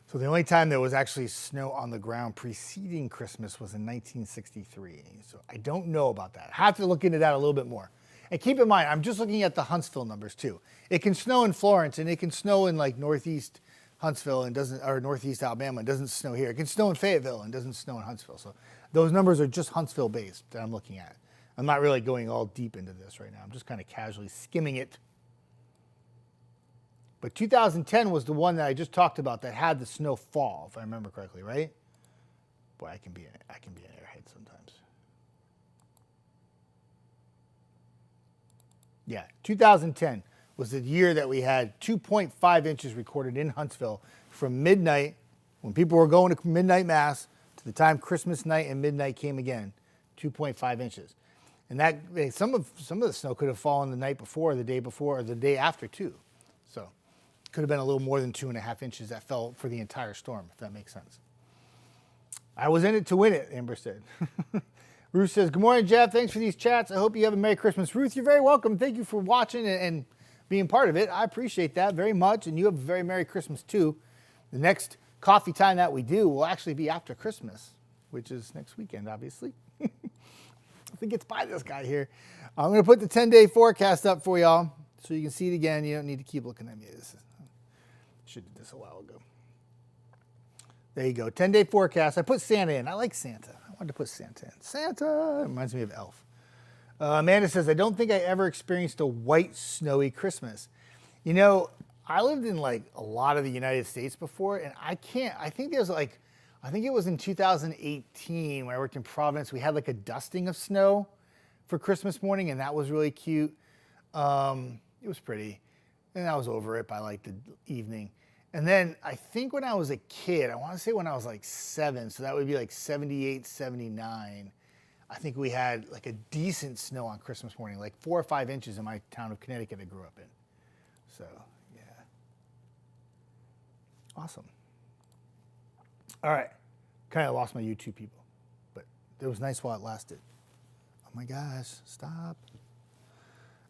So the only time there was actually snow on the ground preceding Christmas was in 1963. So I don't know about that. I have to look into that a little bit more. And keep in mind, I'm just looking at the Huntsville numbers too. It can snow in Florence and it can snow in like northeast Huntsville and doesn't, or northeast Alabama and doesn't snow here. It can snow in Fayetteville and doesn't snow in Huntsville. So those numbers are just Huntsville based that I'm looking at. I'm not really going all deep into this right now. I'm just kind of casually skimming it. But 2010 was the one that I just talked about that had the snow fall, if I remember correctly, right? Boy, I can be an airhead sometimes. Yeah, 2010 was the year that we had 2.5 inches recorded in Huntsville from midnight, when people were going to midnight mass, to the time Christmas night and midnight came again, 2.5 inches. And that some of the snow could have fallen the night before, the day before, or the day after too. So could have been a little more than 2.5 inches that fell for the entire storm, if that makes sense. I was in it to win it, Amber said. Ruth says, good morning, Jeff. Thanks for these chats. I hope you have a Merry Christmas. Ruth, you're very welcome. Thank you for watching and being part of it. I appreciate that very much, and you have a very Merry Christmas too. The next coffee time that we do will actually be after Christmas, which is next weekend, obviously. I think it's by this guy here. I'm going to put the 10-day forecast up for y'all so you can see it again. You don't need to keep looking at me. Should have did this a while ago. There you go. 10-day forecast. I put Santa in. I like Santa. I wanted to put Santa in. Santa reminds me of Elf. Amanda says, I don't think I ever experienced a white, snowy Christmas. You know, I lived in like a lot of the United States before, and I think there's like, I think it was in 2018 when I worked in Providence, we had like a dusting of snow for Christmas morning, and that was really cute. It was pretty, and I was over it by like the evening. And then I think when I was a kid, I want to say when I was like 7, so that would be like 78, 79, I think we had like a decent snow on Christmas morning, like 4 or 5 inches in my town of Connecticut I grew up in. So, yeah. Awesome. All right. Kind of lost my YouTube people, but it was nice while it lasted. Oh my gosh, stop.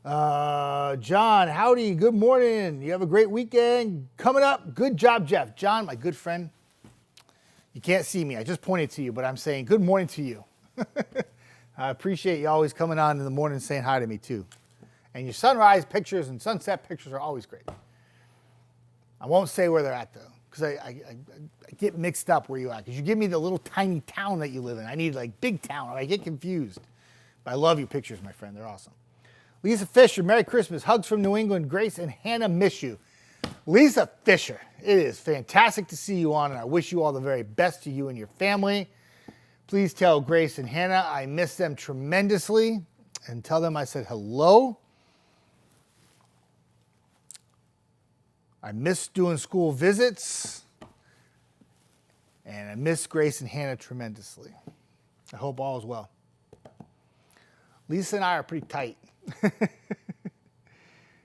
John, howdy, good morning. You have a great weekend coming up. Good job, Jeff. John, my good friend. You can't see me. I just pointed to you, but I'm saying good morning to you. I appreciate you always coming on in the morning saying hi to me too. And your sunrise pictures and sunset pictures are always great. I won't say where they're at though, because I get mixed up where you are. Because you give me the little tiny town that you live in. I need like big town. I get confused. But I love your pictures, my friend. They're awesome. Lisa Fisher, Merry Christmas. Hugs from New England. Grace and Hannah miss you. Lisa Fisher, it is fantastic to see you on, and I wish you all the very best to you and your family. Please tell Grace and Hannah I miss them tremendously, and tell them I said hello. I miss doing school visits, and I miss Grace and Hannah tremendously. I hope all is well. Lisa and I are pretty tight.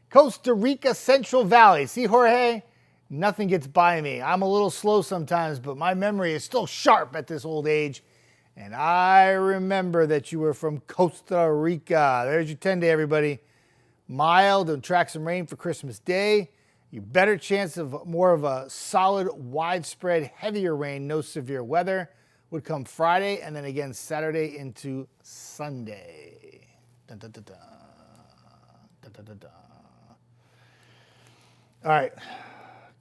Costa Rica Central Valley. See, Jorge? Nothing gets by me. I'm a little slow sometimes, but my memory is still sharp at this old age. And I remember that you were from Costa Rica. There's your 10-day, everybody. Mild and track some rain for Christmas Day. Your better chance of more of a solid, widespread, heavier rain, no severe weather, would come Friday and then again Saturday into Sunday. Dun, dun, dun, dun. Dun, dun, dun, dun. All right.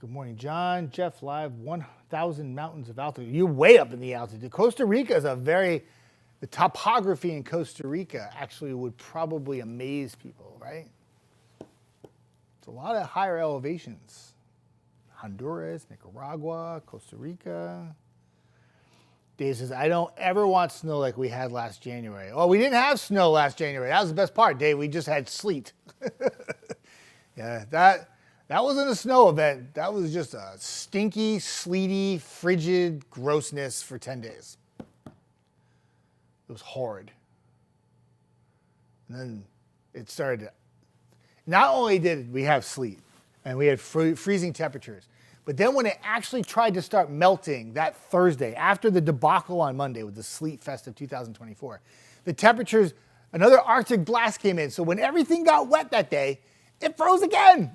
Good morning, John. Jeff, live 1,000 mountains of altitude. You're way up in the altitude. Costa Rica is the topography in Costa Rica actually would probably amaze people, right? It's a lot of higher elevations. Honduras, Nicaragua, Costa Rica. Dave says, I don't ever want snow like we had last January. Oh, we didn't have snow last January. That was the best part, Dave. We just had sleet. Yeah, that wasn't a snow event. That was just a stinky, sleety, frigid grossness for 10 days. It was horrid. And then it started to, not only did we have sleet and we had freezing temperatures, but then when it actually tried to start melting that Thursday, after the debacle on Monday with the sleet fest of 2024, the temperatures, another Arctic blast came in. So when everything got wet that day, it froze again.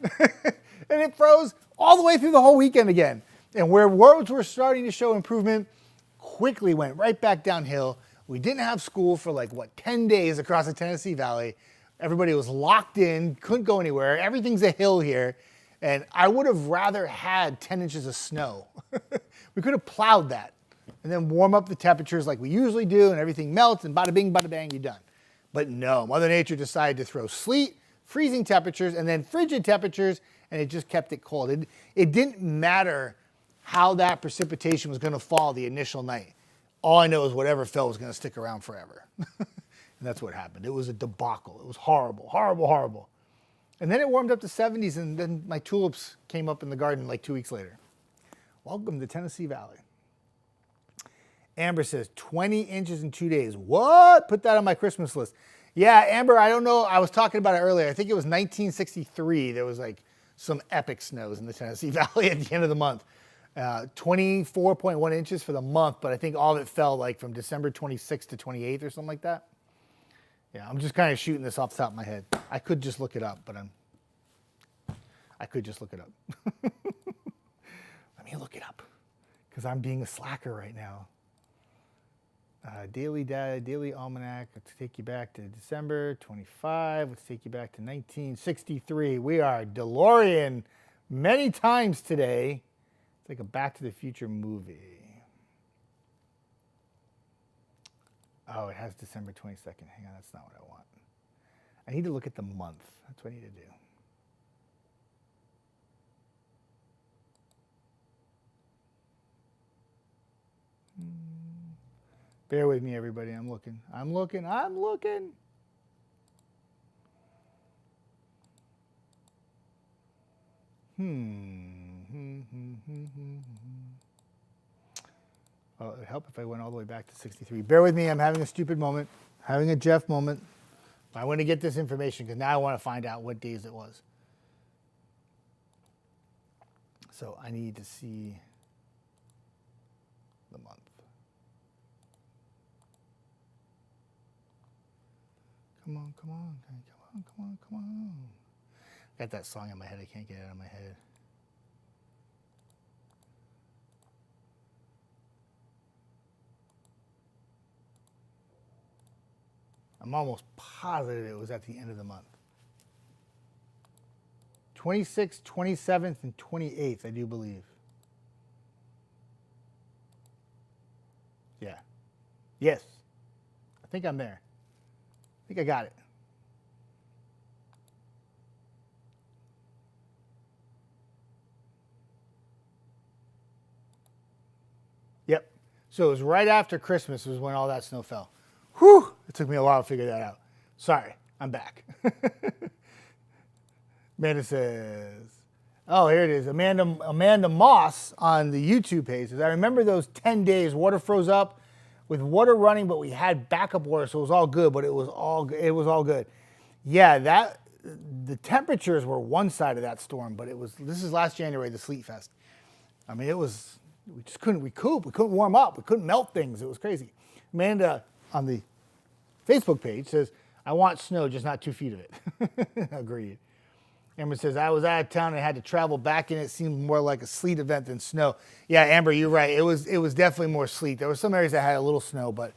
And it froze all the way through the whole weekend again. And where roads were starting to show improvement, quickly went right back downhill. We didn't have school for 10 days across the Tennessee Valley. Everybody was locked in, couldn't go anywhere. Everything's a hill here. And I would have rather had 10 inches of snow. We could have plowed that and then warm up the temperatures like we usually do, and everything melts, and bada bing, bada bang, you're done. But no, Mother Nature decided to throw sleet, freezing temperatures, and then frigid temperatures, and it just kept it cold. It didn't matter how that precipitation was going to fall the initial night. All I know is whatever fell was going to stick around forever. And that's what happened. It was a debacle. It was horrible, horrible, horrible. And then it warmed up to 70s, and then my tulips came up in the garden 2 weeks later. Welcome to Tennessee Valley. Amber says 20 inches in 2 days. What? Put that on my Christmas list. Yeah, Amber, I don't know. I was talking about it earlier. I think it was 1963. There was some epic snows in the Tennessee Valley at the end of the month. 24.1 inches for the month, but I think all of it fell from December 26th to 28th or something like that. Yeah, I'm just kind of shooting this off the top of my head. I could just look it up, but I could just look it up. Let me look it up, because I'm being a slacker right now. Daily Almanac. Let's take you back to December 25. Let's take you back to 1963. We are DeLorean many times today. It's like a Back to the Future movie. Oh, it has December 22nd. Hang on, that's not what I want. I need to look at the month. That's what I need to do. Bear with me, everybody. I'm looking. Well, it would help if I went all the way back to 63. Bear with me. I'm having a stupid moment. Having a Jeff moment. I want to get this information because now I want to find out what days it was. So I need to see the month. Come on, come on, come on, come on, come on. I got that song in my head. I can't get it out of my head. I'm almost positive it was at the end of the month. 26th, 27th, and 28th, I do believe. Yeah. Yes. I think I'm there. I think I got it. Yep. So it was right after Christmas was when all that snow fell. Whew, it took me a while to figure that out. Sorry, I'm back. Amanda says, oh, here it is. Amanda Moss on the YouTube page says, I remember those 10 days, water froze up with water running, but we had backup water, so it was all good, but it was all good. Yeah, the temperatures were one side of that storm, but this is last January, the Sleet Fest. I mean, we just couldn't recoup. We couldn't warm up. We couldn't melt things. It was crazy. Amanda on the Facebook page says, I want snow, just not 2 feet of it. Agreed. Amber says, I was out of town and had to travel back, and it seemed more like a sleet event than snow. Yeah, Amber, you're right. It was definitely more sleet. There were some areas that had a little snow, but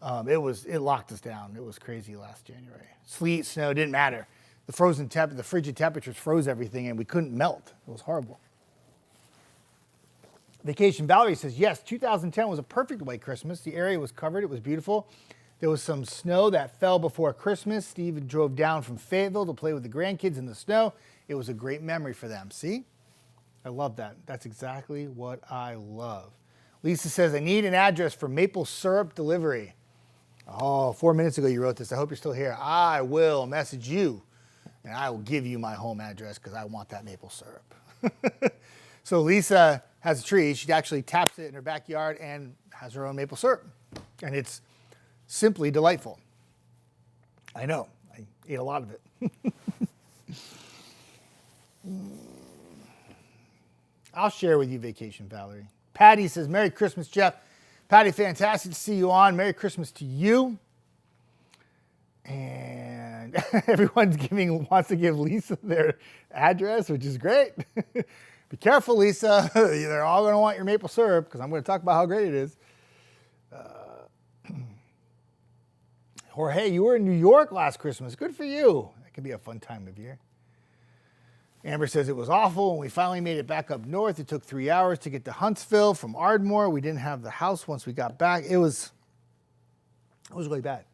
it locked us down. It was crazy last January. Sleet, snow, didn't matter. The frigid temperatures froze everything, and we couldn't melt. It was horrible. Vacation Valerie says, yes, 2010 was a perfect white Christmas. The area was covered. It was beautiful. There was some snow that fell before Christmas. Steve drove down from Fayetteville to play with the grandkids in the snow. It was a great memory for them. See? I love that. That's exactly what I love. Lisa says, I need an address for maple syrup delivery. Oh, 4 minutes ago you wrote this. I hope you're still here. I will message you, and I will give you my home address because I want that maple syrup. So Lisa has a tree. She actually taps it in her backyard and has her own maple syrup. And it's simply delightful. I know. I ate a lot of it. I'll share with you, Vacation Valerie. Patty says, Merry Christmas, Jeff. Patty, fantastic to see you on. Merry Christmas to you. And And everyone's wants to give Lisa their address, which is great. Be careful, Lisa. They're all going to want your maple syrup because I'm going to talk about how great it is. Jorge, you were in New York last Christmas. Good for you. That can be a fun time of year. Amber says it was awful. When we finally made it back up north, it took 3 hours to get to Huntsville from Ardmore. We didn't have the house once we got back. It was really bad.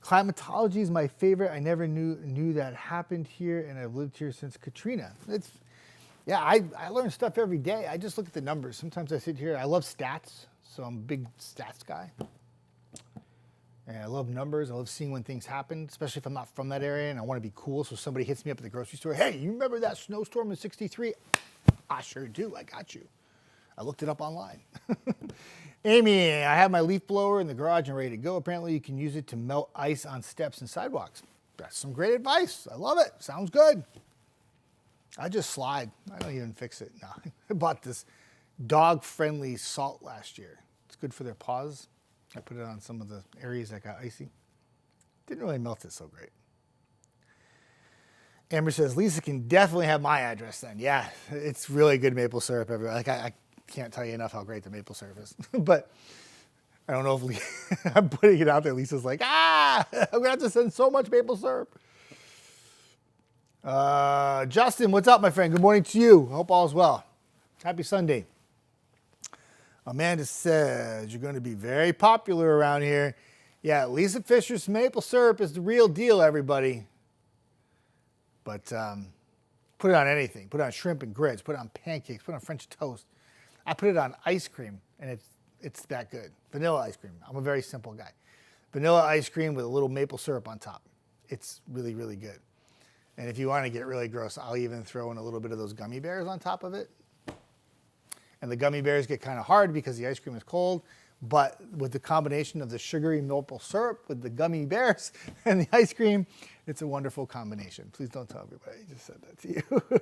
Climatology is my favorite. I never knew that happened here, and I've lived here since Katrina. I learn stuff every day. I just look at the numbers. Sometimes I sit here. I love stats, so I'm a big stats guy. And I love numbers. I love seeing when things happen, especially if I'm not from that area and I want to be cool. So somebody hits me up at the grocery store. Hey, you remember that snowstorm in '63? I sure do. I got you. I looked it up online. Amy, I have my leaf blower in the garage and ready to go. Apparently you can use it to melt ice on steps and sidewalks. That's some great advice. I love it. Sounds good. I just slide. I don't even fix it. No. I bought this dog-friendly salt last year. It's good for their paws. I put it on some of the areas that got icy. Didn't really melt it so great. Amber says, Lisa can definitely have my address then. Yeah, it's really good maple syrup everywhere. Like I can't tell you enough how great the maple syrup is. But I don't know if I'm putting it out there. Lisa's like, I'm going to have to send so much maple syrup. Justin, what's up, my friend? Good morning to you. Hope all is well. Happy Sunday. Amanda says, you're going to be very popular around here. Yeah, Lisa Fisher's maple syrup is the real deal, everybody. But put it on anything. Put it on shrimp and grits. Put it on pancakes. Put it on French toast. I put it on ice cream, and it's that good. Vanilla ice cream. I'm a very simple guy. Vanilla ice cream with a little maple syrup on top. It's really, really good. And if you want to get really gross, I'll even throw in a little bit of those gummy bears on top of it. And the gummy bears get kind of hard because the ice cream is cold. But with the combination of the sugary maple syrup with the gummy bears and the ice cream, it's a wonderful combination. Please don't tell everybody I just said that to you.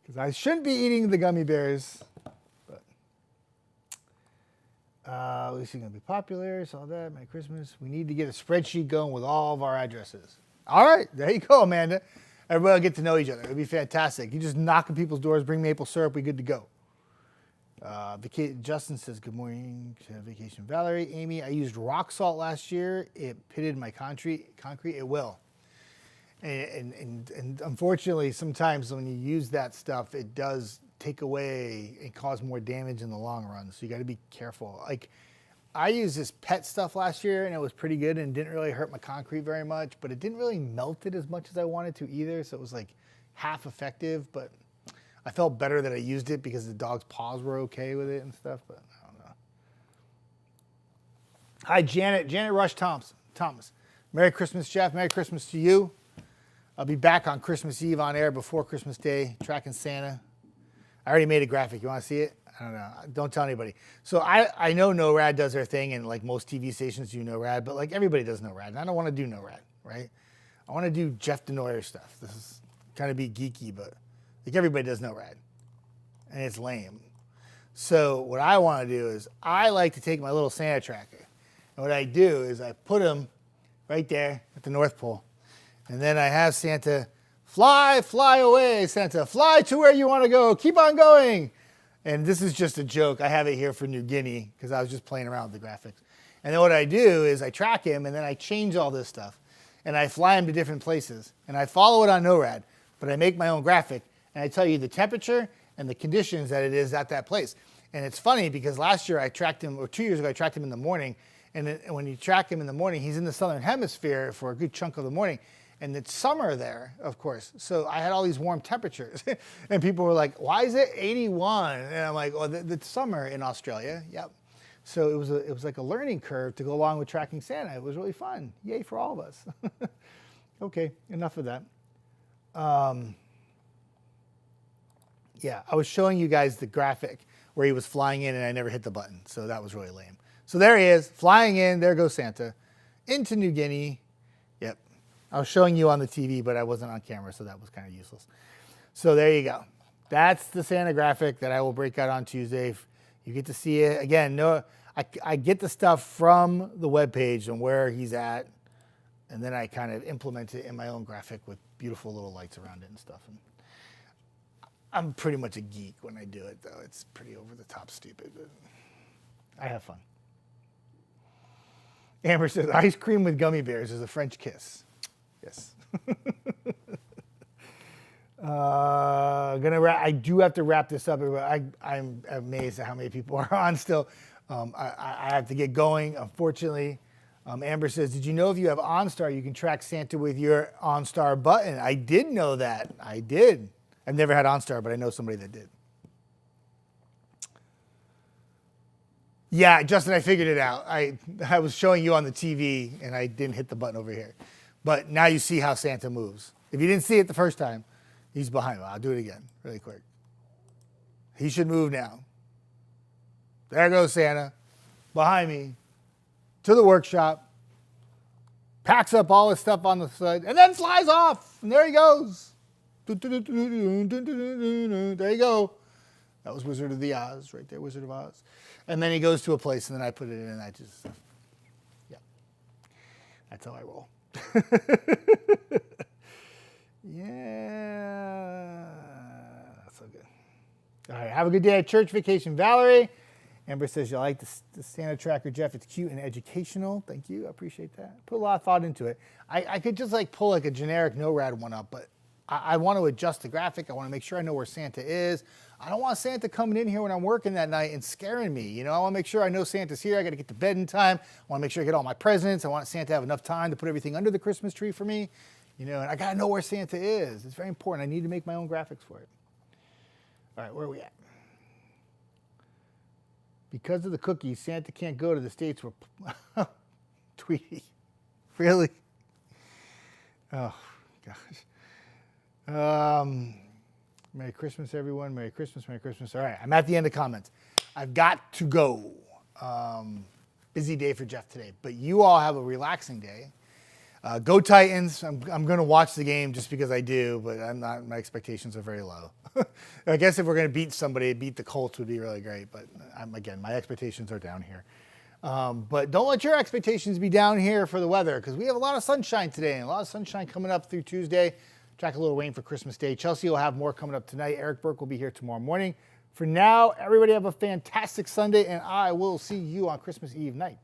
Because I shouldn't be eating the gummy bears. But at least you're going to be popular. Saw that. Merry Christmas. We need to get a spreadsheet going with all of our addresses. All right. There you go, Amanda. Everybody will get to know each other. It'll be fantastic. You just knock on people's doors, bring maple syrup, we're good to go. Justin says, good morning to Vacation Valerie. Amy, I used rock salt last year. It pitted my concrete. It will. And unfortunately, sometimes when you use that stuff, it does take away and cause more damage in the long run. So you got to be careful. Like I used this pet stuff last year and it was pretty good and didn't really hurt my concrete very much, but it didn't really melt it as much as I wanted to either. So it was like half effective, but I felt better that I used it because the dog's paws were okay with it and stuff, but I don't know. Hi, Janet. Janet Rush Thomas. Merry Christmas, Jeff. Merry Christmas to you. I'll be back on Christmas Eve on air before Christmas Day, tracking Santa. I already made a graphic. You want to see it? I don't know. Don't tell anybody. So I know NORAD does their thing, and like most TV stations do NORAD, but like everybody does NORAD, and I don't want to do NORAD, right? I want to do Jeff DeNoyer stuff. This is kind of be geeky, but like everybody does NORAD, and it's lame. So what I want to do is I like to take my little Santa tracker, and what I do is I put him right there at the North Pole, and then I have Santa fly away, Santa, fly to where you want to go, keep on going. And this is just a joke. I have it here for New Guinea because I was just playing around with the graphics. And then what I do is I track him, and then I change all this stuff, and I fly him to different places, and I follow it on NORAD, but I make my own graphic. And I tell you the temperature and the conditions that it is at that place. And it's funny because last year I tracked him, or 2 years ago I tracked him in the morning. And when you track him in the morning, he's in the southern hemisphere for a good chunk of the morning. And it's summer there, of course. So I had all these warm temperatures. And people were like, why is it 81? And I'm like, well, it's summer in Australia. Yep. So it was like a learning curve to go along with tracking Santa. It was really fun. Yay for all of us. Okay, enough of that. Yeah, I was showing you guys the graphic where he was flying in and I never hit the button. So that was really lame. So there he is, flying in. There goes Santa into New Guinea. Yep. I was showing you on the TV, but I wasn't on camera, so that was kind of useless. So there you go. That's the Santa graphic that I will break out on Tuesday. You get to see it. Again, no, I get the stuff from the webpage and where he's at And then I kind of implement it in my own graphic with beautiful little lights around it and stuff. And I'm pretty much a geek when I do it, though. It's pretty over the top stupid, but I have fun. Amber says, ice cream with gummy bears is a French kiss. Yes. I do have to wrap this up. I'm amazed at how many people are on still. I have to get going, unfortunately. Amber says, did you know if you have OnStar, you can track Santa with your OnStar button? I did know that. I did. I've never had OnStar, but I know somebody that did. Yeah, Justin, I figured it out. I was showing you on the TV, and I didn't hit the button over here. But now you see how Santa moves. If you didn't see it the first time, he's behind me. I'll do it again really quick. He should move now. There goes Santa, behind me, to the workshop, packs up all his stuff on the side, and then flies off. And there he goes. There you go. That was Wizard of the Oz right there, Wizard of Oz. And then he goes to a place, and then I put it in, and I just, yeah. That's how I roll. Yeah. So good. All right, have a good day at church vacation, Valerie. Amber says, you like the Santa tracker, Jeff. It's cute and educational. Thank you. I appreciate that. Put a lot of thought into it. I could just like pull like a generic NORAD one up, but I want to adjust the graphic. I want to make sure I know where Santa is. I don't want Santa coming in here when I'm working that night and scaring me. You know, I want to make sure I know Santa's here. I got to get to bed in time. I want to make sure I get all my presents. I want Santa to have enough time to put everything under the Christmas tree for me. You know, and I got to know where Santa is. It's very important. I need to make my own graphics for it. All right, where are we at? Because of the cookies, Santa can't go to the States where... Tweety. Really? Oh, gosh. Merry Christmas, everyone. Merry Christmas, Merry Christmas. All right, I'm at the end of comments. I've got to go. Busy day for Jeff today, but you all have a relaxing day. Go Titans. I'm going to watch the game just because I do, but I'm not. My expectations are very low. I guess if we're going to beat somebody, beat the Colts would be really great, but again, my expectations are down here. But don't let your expectations be down here for the weather, because we have a lot of sunshine today and a lot of sunshine coming up through Tuesday. Track a little rain for Christmas Day. Chelsea will have more coming up tonight. Eric Burke will be here tomorrow morning. For now, everybody have a fantastic Sunday, and I will see you on Christmas Eve night.